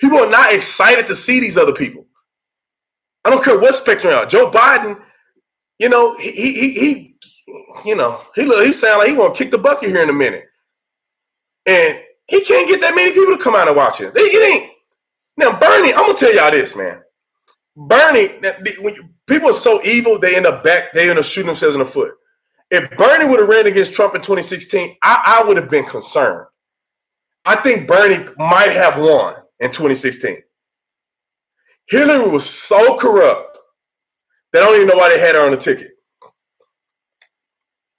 People are not excited to see these other people. I don't care what spectrum out. Joe Biden, you know, he sound like he gonna kick the bucket here in a minute, and he can't get that many people to come out and watch it. It ain't. Now Bernie, I'm gonna tell y'all this, man. Bernie, when people are so evil, they end up shooting themselves in the foot. If Bernie would have ran against Trump in 2016, I would have been concerned. I think Bernie might have won in 2016. Hillary was so corrupt that I don't even know why they had her on the ticket.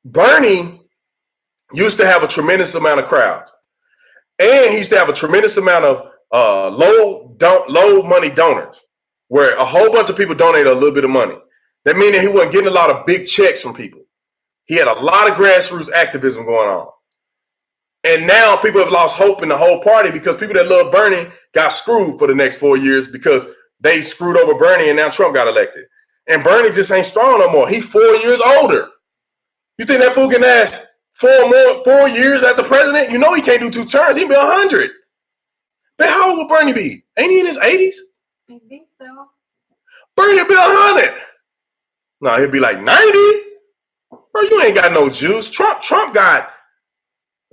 Bernie used to have a tremendous amount of crowds, and he used to have a tremendous amount of low money donors, where a whole bunch of people donated a little bit of money. That means that he wasn't getting a lot of big checks from people. He had a lot of grassroots activism going on. And now people have lost hope in the whole party because people that love Bernie got screwed for the next 4 years because they screwed over Bernie and now Trump got elected. And Bernie just ain't strong no more. He's 4 years older. You think that fool can last 4 years as the president? You know he can't do 2 terms. He'll be 100. But how old will Bernie be? Ain't he in his 80s? I think so. Bernie will be 100. No, he'll be like 90. Bro, you ain't got no juice. Trump got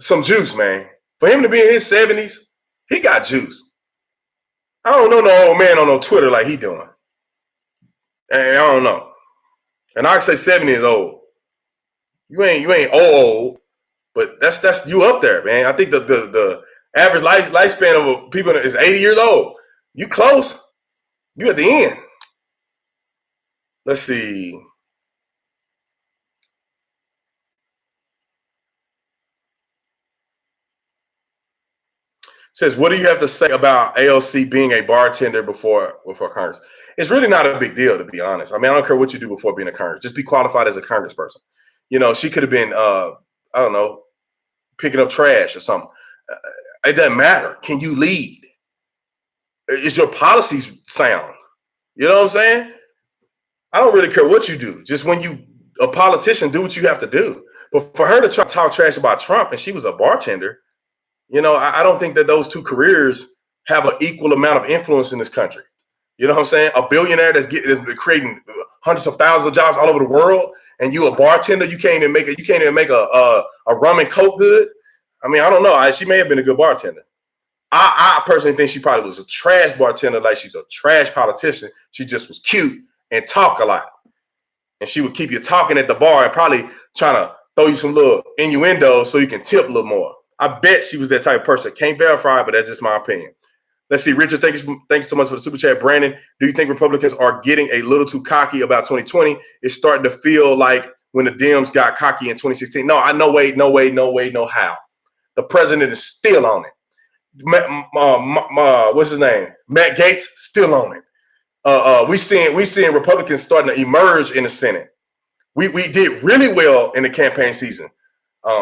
some juice, man. For him to be in his 70s, he got juice. I don't know no old man on no Twitter like he doing. And I don't know. And I can say 70 is old. You ain't old, but that's you up there, man. I think the average lifespan of people is 80 years old. You close. You at the end. Let's see. Says, what do you have to say about AOC being a bartender before Congress? It's really not a big deal, to be honest. I mean, I don't care what you do before being a Congress. Just be qualified as a congressperson. You know, she could have been, I don't know, picking up trash or something. It doesn't matter. Can you lead? Is your policies sound? You know what I'm saying? I don't really care what you do. Just when you a politician, do what you have to do. But for her to try to talk trash about Trump and she was a bartender, you know, I don't think that those two careers have an equal amount of influence in this country. You know what I'm saying? A billionaire that's creating hundreds of thousands of jobs all over the world, and you a bartender, you can't even make a rum and coke good. I mean, I don't know. She may have been a good bartender. I personally think she probably was a trash bartender, like she's a trash politician. She just was cute and talk a lot. And she would keep you talking at the bar and probably trying to throw you some little innuendos so you can tip a little more. I bet she was that type of person. Can't verify, but that's just my opinion. Let's see. Richard, thanks so much for the super chat. Brandon, do you think Republicans are getting a little too cocky about 2020? It's starting to feel like when the Dems got cocky in 2016. No, no way, no how. The president is still on it. What's his name? Matt Gaetz, still on it. We seeing Republicans starting to emerge in the Senate. We did really well in the campaign season.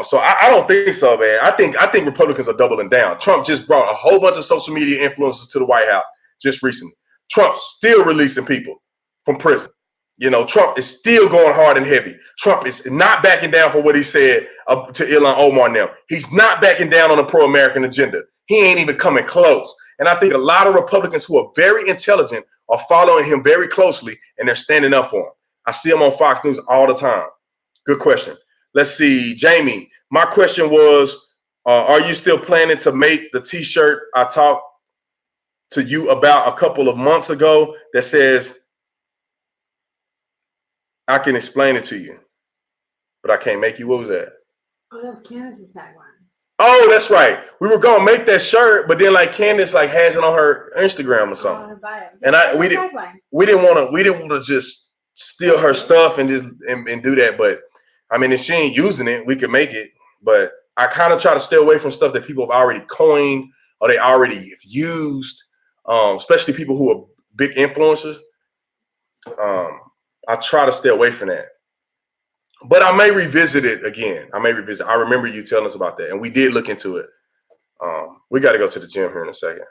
So I don't think so, man. I think Republicans are doubling down. Trump just brought a whole bunch of social media influencers to the White House just recently. Trump's still releasing people from prison. You know, Trump is still going hard and heavy. Trump is not backing down for what he said to Ilhan Omar now. He's not backing down on the pro-American agenda. He ain't even coming close. And I think a lot of Republicans who are very intelligent are following him very closely, and they're standing up for him. I see him on Fox News all the time. Good question. Let's see, Jamie. My question was, are you still planning to make the T-shirt I talked to you about a couple of months ago that says, I can explain it to you, but I can't make you? What was that? Oh, that's Candace's tagline. Oh, that's right. We were gonna make that shirt, but then like Candace like has it on her Instagram or something. I want to buy it. And we didn't want to just steal her stuff and just and do that. But I mean, if she ain't using it, we could make it. But I kind of try to stay away from stuff that people have already coined or they already have used, especially people who are big influencers. I try to stay away from that. But I may revisit it again. I remember you telling us about that, and we did look into it. We got to go to the gym here in a second.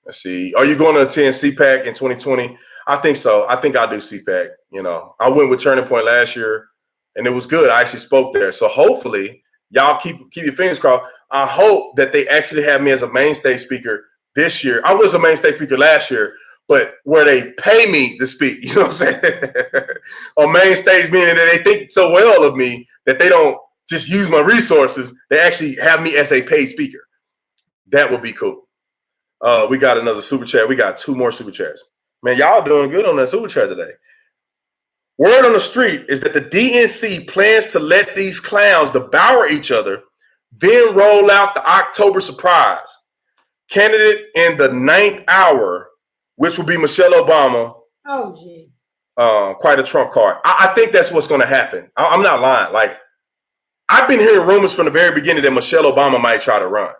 Let's see. Are you going to attend CPAC in 2020? I think so. I think I'll do CPAC. You know, I went with Turning Point last year, and it was good. I actually spoke there. So hopefully, y'all keep your fingers crossed. I hope that they actually have me as a main stage speaker this year. I was a main stage speaker last year, but where they pay me to speak, you know what I'm saying? On main stage, meaning that they think so well of me that they don't just use my resources. They actually have me as a paid speaker. That would be cool. We got another super chat. We got 2 more super chats. Man, y'all doing good on that super chat today. Word on the street is that the DNC plans to let these clowns devour each other, then roll out the October surprise. Candidate in the 9th hour, which will be Michelle Obama. Oh, geez. Quite a trump card. I think that's what's going to happen. I'm not lying. Like, I've been hearing rumors from the very beginning that Michelle Obama might try to run.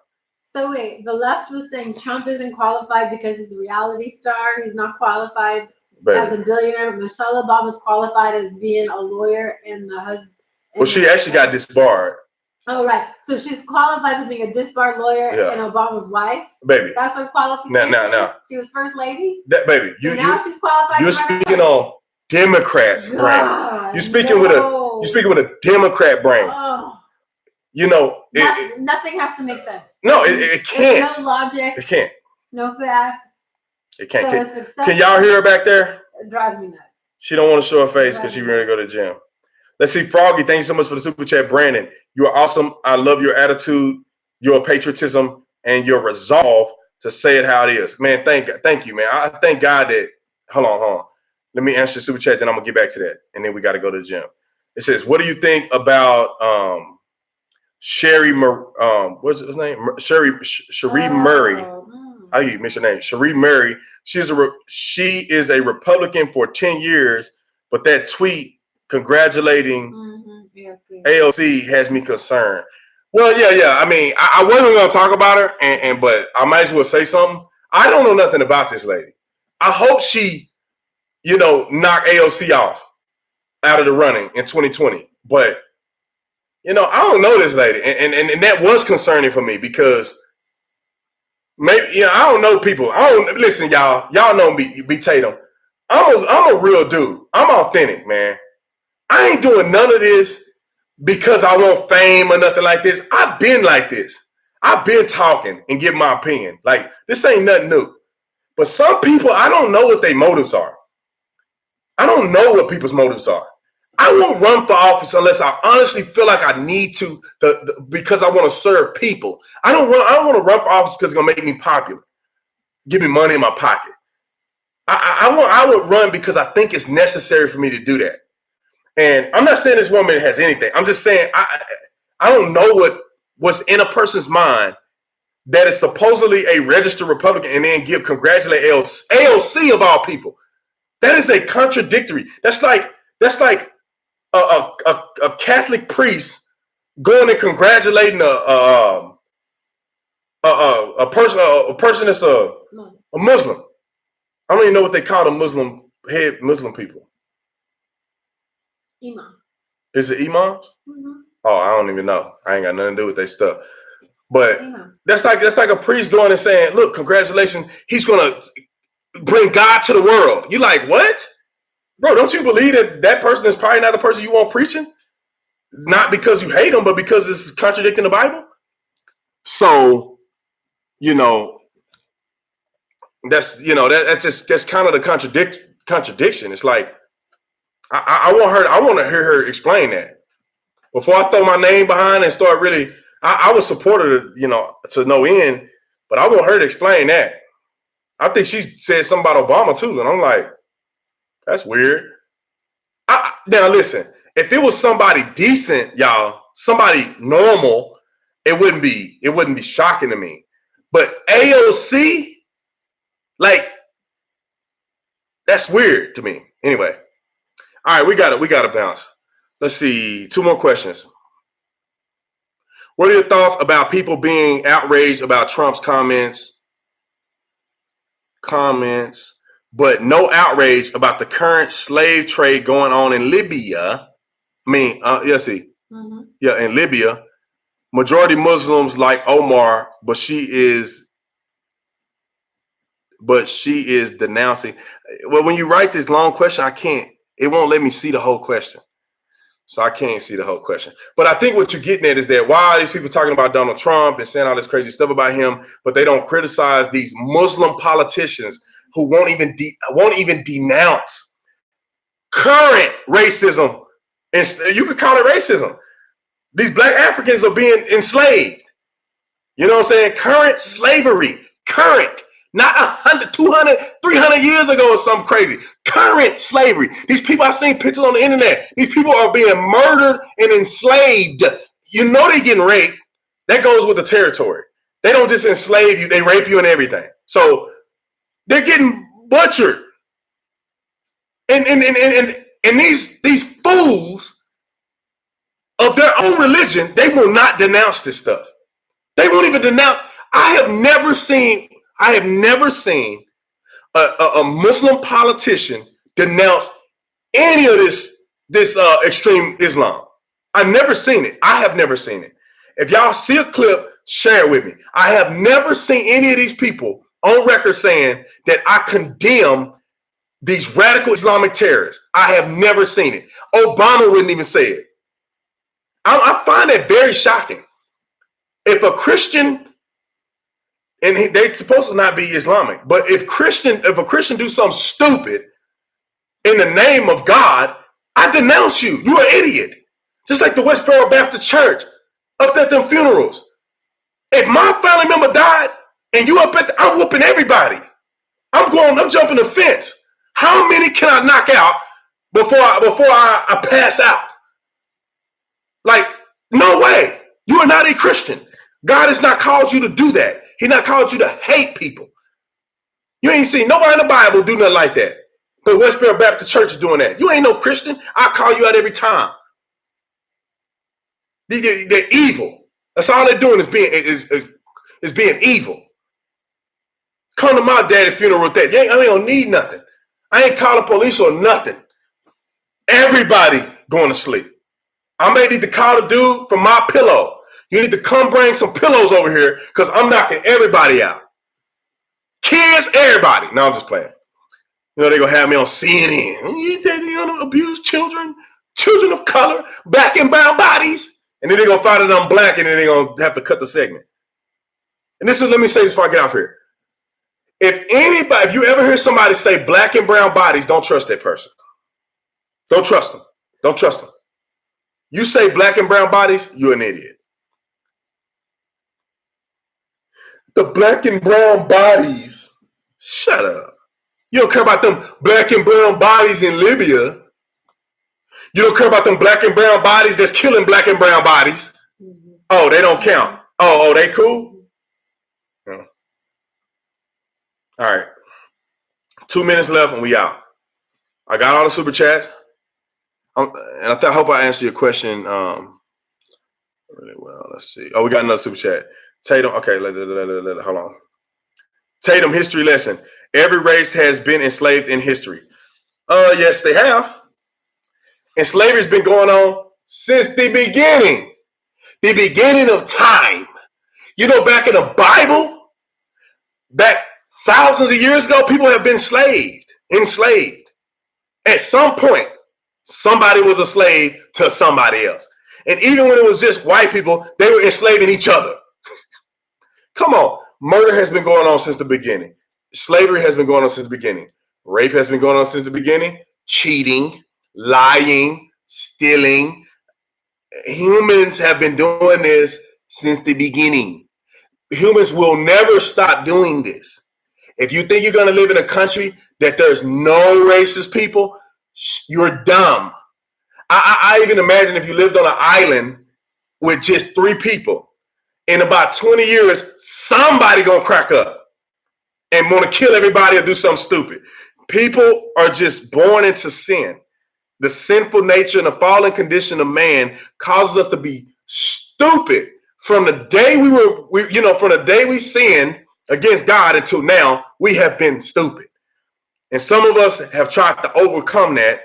So wait, the left was saying Trump isn't qualified because he's a reality star. He's not qualified as a billionaire. Michelle Obama's qualified as being a lawyer and the husband. Well, she actually got disbarred. Oh, right. So she's qualified for being a disbarred lawyer and Obama's wife. Baby. That's her qualification. Now. She was first lady. Baby, now she's qualified. You're speaking on Democrats' brain. You're speaking with a Democrat brain. Oh. You know, nothing has to make sense. No, it can't. There's no logic. It can't. No facts. It can't. Can y'all hear her back there? It drives me nuts. She don't want to show her face because she's ready to go to the gym. Let's see, Froggy. Thank you so much for the super chat, Brandon. You are awesome. I love your attitude, your patriotism, and your resolve to say it how it is. Man, thank you, man. I thank God that. Hold on. Let me answer the super chat, then I'm gonna get back to that, and then we got to go to the gym. It says, "What do you think about Sherry? What's his name? Cherie Murray. How do you miss her name? Cherie Murray. She is a Republican for 10 years, but that tweet congratulating AOC has me concerned." Well, yeah. I mean, I wasn't going to talk about her, but I might as well say something. I don't know nothing about this lady. I hope she, knock AOC off out of the running in 2020. But, I don't know this lady. And that was concerning for me because maybe, I don't know people. Listen, y'all. Y'all know me, B. Tatum. I'm a real dude. I'm authentic, man. I ain't doing none of this because I want fame or nothing like this. I've been like this. I've been talking and giving my opinion. Like, this ain't nothing new. But some people, I don't know what their motives are. I don't know what people's motives are. I won't run for office unless I honestly feel like I need to because I want to serve people. I don't want to run for office because it's going to make me popular. Give me money in my pocket. I would run because I think it's necessary for me to do that. And I'm not saying this woman has anything. I'm just saying I don't know what's in a person's mind that is supposedly a registered Republican and then congratulate AOC of all people. That is a contradictory. That's like a Catholic priest going and congratulating a person that's a Muslim. I don't even know what they call the Muslim people. Imam. Is it imams? Mm-hmm. Oh, I don't even know. I ain't got nothing to do with their stuff. But that's like a priest going and saying, "Look, congratulations, he's gonna bring God to the world." You like, what? Bro, don't you believe that person is probably not the person you want preaching? Not because you hate them, but because it's contradicting the Bible. So, that's kind of the contradiction. It's like I want to hear her explain that before I throw my name behind and start really. I would support her, to no end, but I want her to explain that. I think she said something about Obama too, and I'm like, that's weird. Now listen, if it was somebody decent, y'all, somebody normal, it wouldn't be shocking to me. But AOC, like, that's weird to me. Anyway, all right, we got to bounce. Let's see, 2 more questions. What are your thoughts about people being outraged about Trump's comments, but no outrage about the current slave trade going on in Libya Yeah, in Libya, majority Muslims like Omar, but she is denouncing. Well, when you write this long question, it won't let me see the whole question. So I can't see the whole question. But I think what you're getting at is that why are these people talking about Donald Trump and saying all this crazy stuff about him, but they don't criticize these Muslim politicians who won't even denounce current racism. And you could call it racism. These black Africans are being enslaved. You know what I'm saying? Current slavery. Current. Not 100, 200, 300 years ago or something crazy. Current slavery. These people, I've seen pictures on the internet. These people are being murdered and enslaved. You know they're getting raped. That goes with the territory. They don't just enslave you. They rape you and everything. So they're getting butchered. And these fools of their own religion, they will not denounce this stuff. They won't even denounce. I have never seen a Muslim politician denounce any of this extreme Islam. I've never seen it. I have never seen it. If y'all see a clip, share it with me. I have never seen any of these people on record saying that I condemn these radical Islamic terrorists. I have never seen it. Obama wouldn't even say it. I find it very shocking. If a Christian, and they're supposed to not be Islamic, but if a Christian do something stupid in the name of God, I denounce you. You're an idiot. Just like the Westboro Baptist Church up at them funerals. If my family member died and you I'm whooping everybody. I'm jumping the fence. How many can I knock out before I pass out? Like, no way. You are not a Christian. God has not called you to do that. He not called you to hate people. You ain't seen nobody in the Bible do nothing like that. But Westboro Baptist Church is doing that. You ain't no Christian. I call you out every time. They're evil. That's all they're doing is being evil. Come to my daddy's funeral with that. I ain't gonna need nothing. I ain't calling police or nothing. Everybody going to sleep. I may need to call the dude from my pillow. You need to come bring some pillows over here because I'm knocking everybody out. Kids, everybody. No, I'm just playing. You know, they're going to have me on CNN. You gonna abuse children of color, black and brown bodies. And then they're going to find that I'm black and then they're going to have to cut the segment. And let me say this before I get off here. If you ever hear somebody say black and brown bodies, don't trust that person. Don't trust them. Don't trust them. You say black and brown bodies, you're an idiot. The black and brown bodies. Shut up. You don't care about them black and brown bodies in Libya. You don't care about them black and brown bodies that's killing black and brown bodies. Oh, they don't count. Oh, they cool? Yeah. All right. 2 minutes left and we out. I got all the super chats. And I hope I answered your question really well. Let's see. Oh, we got another super chat. Tatum. Okay, hold on. Tatum history lesson. Every race has been enslaved in history. Yes, they have. And slavery's been going on since the beginning of time. You know, back in the Bible, back thousands of years ago, people have been enslaved. At some point, somebody was a slave to somebody else. And even when it was just white people, they were enslaving each other. Come on. Murder has been going on since the beginning. Slavery has been going on since the beginning. Rape has been going on since the beginning. Cheating, lying, stealing. Humans have been doing this since the beginning. Humans will never stop doing this. If you think you're going to live in a country that there's no racist people, you're dumb. I even imagine if you lived on an island with just 3 people. In about 20 years, somebody gonna crack up and want to kill everybody or do something stupid. People are just born into sin. The sinful nature and the fallen condition of man causes us to be stupid from the day from the day we sinned against God until now. We have been stupid, and some of us have tried to overcome that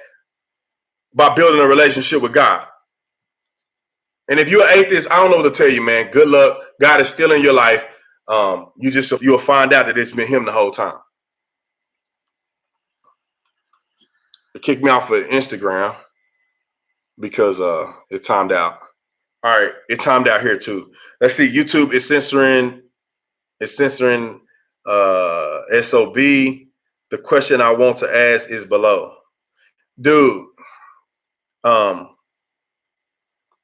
by building a relationship with God. And if you're an atheist, I don't know what to tell you, man. Good luck. God is still in your life. You'll find out that it's been him the whole time. It kicked me off of Instagram because it timed out. All right, it timed out here too. Let's see. YouTube is censoring. It's censoring SOB. The question I want to ask is below, dude.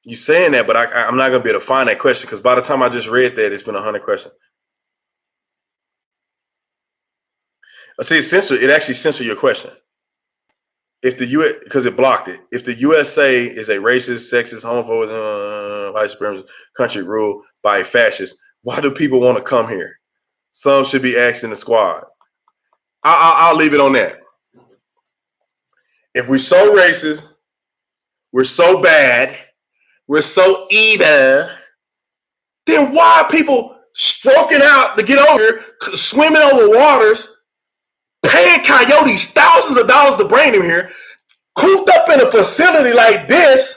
You saying that, but I'm not gonna be able to find that question because by the time I just read that, it's been 100 questions. I see it actually censored your question. If the U.S. because it blocked it. If the USA is a racist, sexist, homophobic, white supremacist country ruled by a fascist, why do people want to come here? Some should be asked in the squad. I'll leave it on that. If we're so racist, we're so bad, we're so evil, then why are people stroking out to get over here, swimming over waters, paying coyotes thousands of dollars to bring them here, cooped up in a facility like this?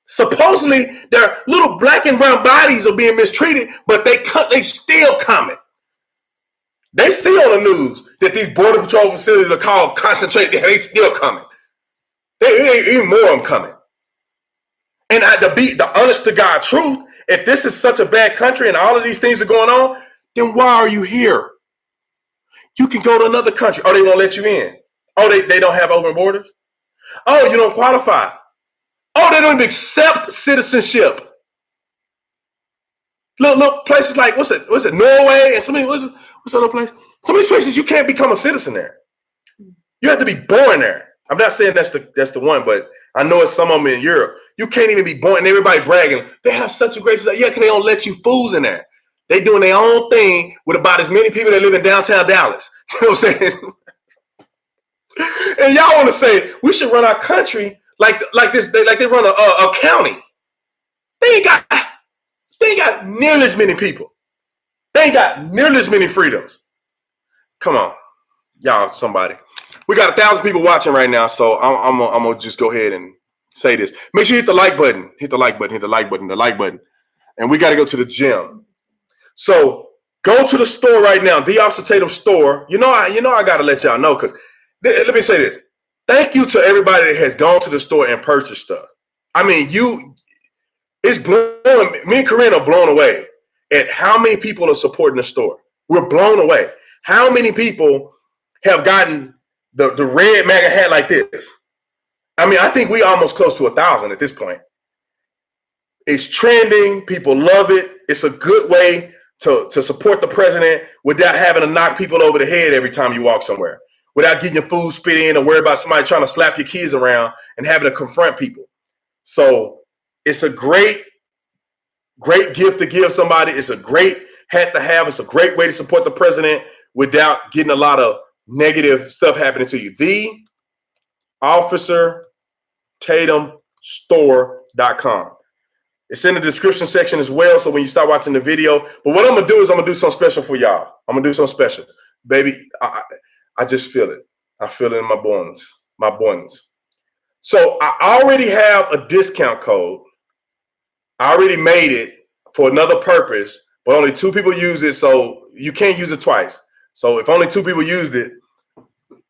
Supposedly, their little black and brown bodies are being mistreated, but they still coming. They see on the news that these border patrol facilities are called concentrate. They still coming. Even more of them coming. And the honest to God truth, if this is such a bad country and all of these things are going on, then why are you here? You can go to another country. Oh, they won't let you in. Oh, they don't have open borders. Oh, you don't qualify. Oh, they don't even accept citizenship. Look, places like what's it, Norway, and what's other place? Some of these places you can't become a citizen there. You have to be born there. I'm not saying that's the one, but I know it's some of them in Europe. You can't even be born, and everybody bragging. They have such a great society. Yeah, because they don't let you fools in there. They doing their own thing with about as many people that live in downtown Dallas. You know what I'm saying? And y'all want to say we should run our country like this, like they run a county. They ain't got nearly as many people. They ain't got nearly as many freedoms. Come on, y'all, somebody. We got 1,000 people watching right now, so I'm gonna just go ahead and say this. Make sure you hit the like button. Hit the like button. Hit the like button. The like button. And we got to go to the gym. So go to the store right now. The Officer Tatum store. You know I got to let y'all know because let me say this. Thank you to everybody that has gone to the store and purchased stuff. I mean, it's blowing. Me and Corinne are blown away at how many people are supporting the store. We're blown away. How many people have gotten the red MAGA hat like this? I mean, I think we almost close to 1,000 at this point. It's trending. People love it. It's a good way to support the president without having to knock people over the head every time you walk somewhere, without getting your food spit in or worry about somebody trying to slap your kids around and having to confront people. So it's a great gift to give somebody. It's a great hat to have. It's a great way to support the president without getting a lot of negative stuff happening to you. The Officer Tatum Store.com. It's in the description section as well. So when you start watching the video, but what I'm going to do is I'm going to do something special for y'all. I'm going to do something special. Baby, I just feel it. I feel it in my bones. So I already have a discount code. I already made it for another purpose, but only 2 people use it. So you can't use it twice. So if only 2 people used it,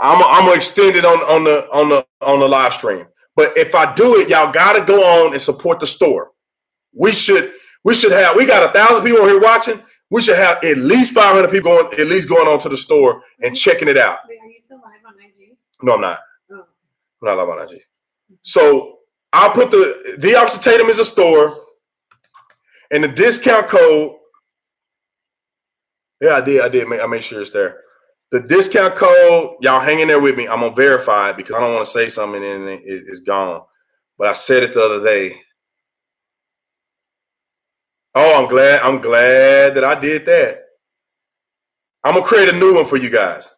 I'm gonna extend it on the live stream. But if I do it, y'all gotta go on and support the store. We got 1,000 people here watching. We should have at least 500 people going on to the store and checking it out. Wait, are you still live on IG? No, I'm not. Oh. I'm not live on IG. So I'll put the Officer Tatum is a store, and the discount code. Yeah, I did. I made sure it's there. The discount code, y'all hang in there with me. I'm gonna verify it because I don't want to say something and then it's gone. But I said it the other day. Oh, I'm glad that I did that. I'm gonna create a new one for you guys.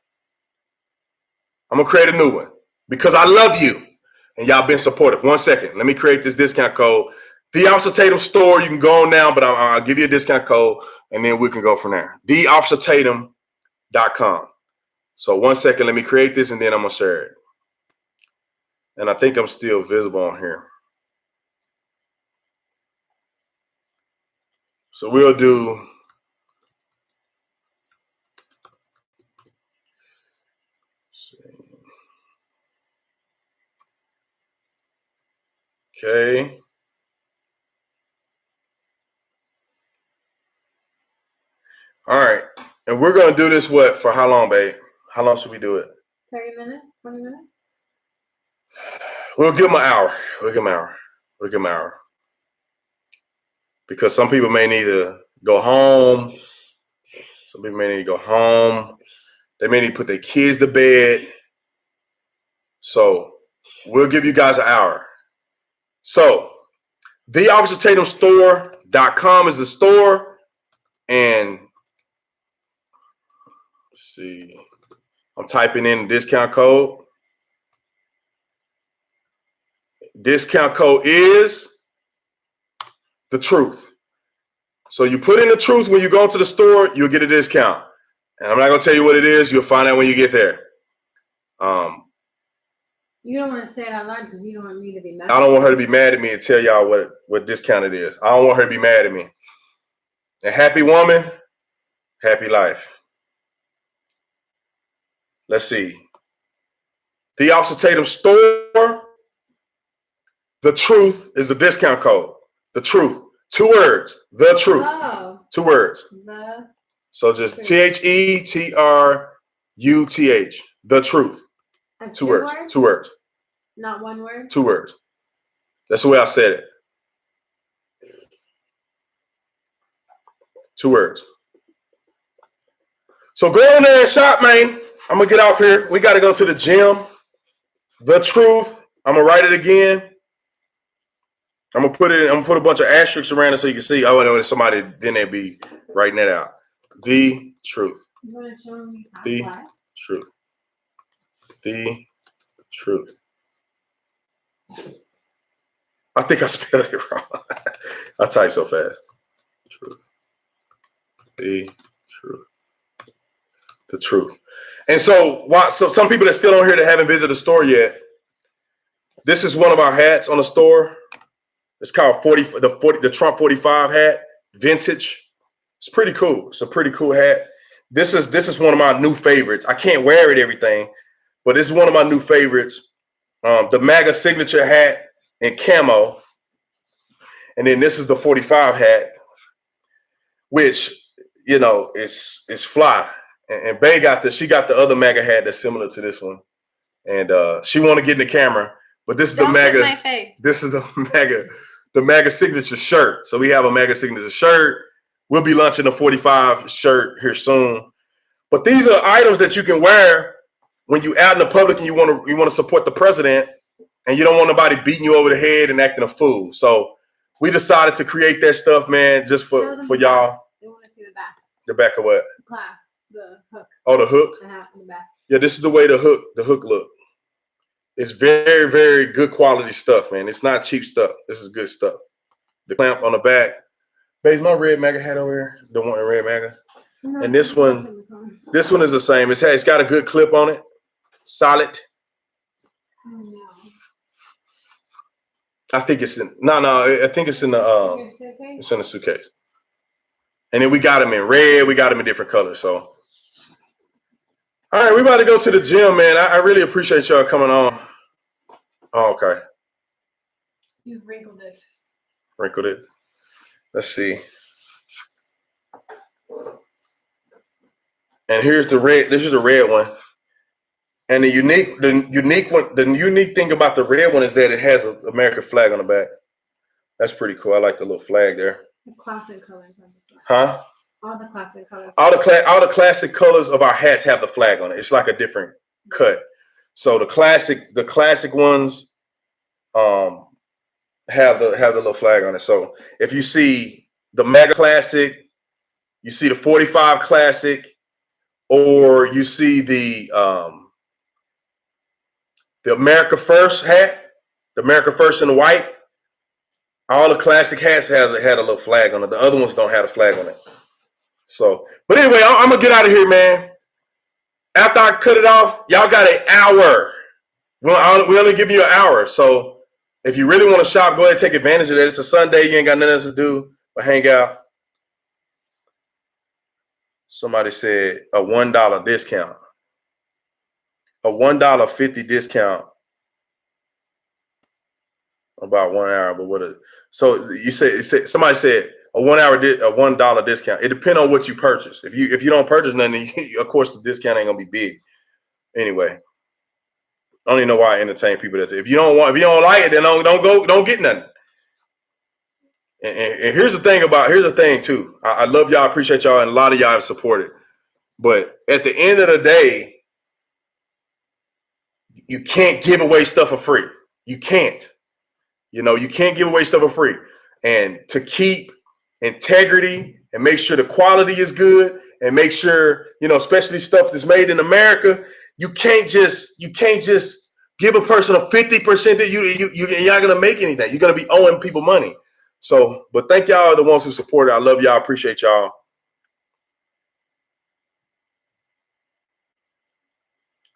I'm gonna create a new one because I love you and y'all been supportive. 1 second, let me create this discount code. The Officer Tatum store, you can go on now, but I'll give you a discount code and then we can go from there. TheOfficerTatum.com. So 1 second, let me create this and then I'm gonna share it. And I think I'm still visible on here. So we'll do. Okay. All right. And we're going to do this for how long, babe? How long should we do it? 30 minutes, 20 minutes? We'll give them an hour. We'll give them an hour. Because some people may need to go home. Some people may need to go home. They may need to put their kids to bed. So we'll give you guys an hour. So theofficertatumstore.com is the store. And let's see. I'm typing in the discount code. Discount code is the truth. So you put in the truth when you go to the store, you'll get a discount. And I'm not going to tell you what it is. You'll find out when you get there. You don't want to say it out loud because you don't want me to be mad. I don't want her to be mad at me and tell y'all what discount it is. I don't want her to be mad at me. A happy woman, happy life. Let's see. The Officer Tatum store. The truth is the discount code. The truth. 2 words. The truth. Oh. 2 words. The. So just THETRUTH. The truth. That's 2 words. 2 words. Not 1 word? 2 words. That's the way I said it. 2 words. So go in there and shop, man. I'm going to get off here. We got to go to the gym. The truth. I'm going to write it again. I'm going to put a bunch of asterisks around it so you can see. Oh, no, somebody, then they'd be writing that out. The truth. You want to show me how? The truth. The truth. I think I spelled it wrong. I type so fast. Truth. The truth. The truth. And so some people that still on here that haven't visited the store yet, this is one of our hats on the store. It's called the Trump 45 hat, vintage. It's pretty cool. It's a pretty cool hat. This is one of my new favorites. I can't wear it everything, but this is one of my new favorites. The MAGA signature hat in camo. And then this is the 45 hat, which, you know, is fly. And Bay she got the other MAGA hat that's similar to this one. And she want to get in the camera, but this is the MAGA. My face. This is the MAGA signature shirt. So we have a MAGA signature shirt. We'll be launching a 45 shirt here soon. But these are items that you can wear when you out in the public and you want to support the president, and you don't want nobody beating you over the head and acting a fool. So we decided to create that stuff, man, just for y'all. They want to see the back. The back of what? The clasp, the hook. Oh, the hook? In the back. Yeah, this is the way the hook look. It's very, very good quality stuff, man. It's not cheap stuff. This is good stuff. The clamp on the back. Babe, my red MAGA hat over here. The one in red MAGA. No, and this one is the same. It's got a good clip on it. Solid. Oh, no. I think it's in I think it's in the it's in the suitcase. And then we got them in red, we got them in different colors. So all right, we about to go to the gym, man. I really appreciate y'all coming on. Oh, okay. You've wrinkled it. Wrinkled it. Let's see. And here's the red. This is the red one. And the unique thing about the red one is that it has an American flag on the back. That's pretty cool. I like the little flag there. The classic colors. Huh? All the classic colors. All the classic colors of our hats have the flag on it. It's like a different cut. So the classic ones have the little flag on it. So if you see the MAGA classic, you see the 45 classic, or you see the America First hat, the America First in the white, all the classic hats had a little flag on it. The other ones don't have a flag on it. So, but anyway, I'm gonna get out of here, man. After I cut it off, y'all got an hour. We only give you an hour. So if you really want to shop, go ahead and take advantage of that. It's a Sunday. You ain't got nothing else to do but hang out. Somebody said a $1 discount, a $1.50 discount about 1 hour. But what a so you said somebody said a 1 hour a $1 discount. It depends on what you purchase. If you don't purchase nothing, of course the discount ain't gonna be big. Anyway, I don't even know why I entertain people that if you don't like it, then don't get nothing. And here's the thing too. I love y'all, appreciate y'all, and a lot of y'all have supported. But at the end of the day, you can't give away stuff for free. You can't. You can't give away stuff for free. And to keep integrity and make sure the quality is good and make sure, especially stuff that's made in America, you can't just give a person a 50% that you're not gonna make anything. You're gonna be owing people money. So, but thank y'all the ones who support it. I love y'all, appreciate y'all.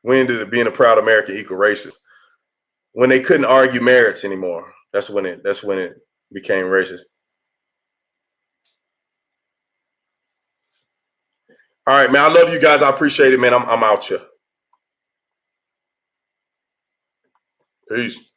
When did being a proud American equal racist? When they couldn't argue merits anymore. That's when it became racist. All right, man. I love you guys. I appreciate it, man. I'm out here. Peace.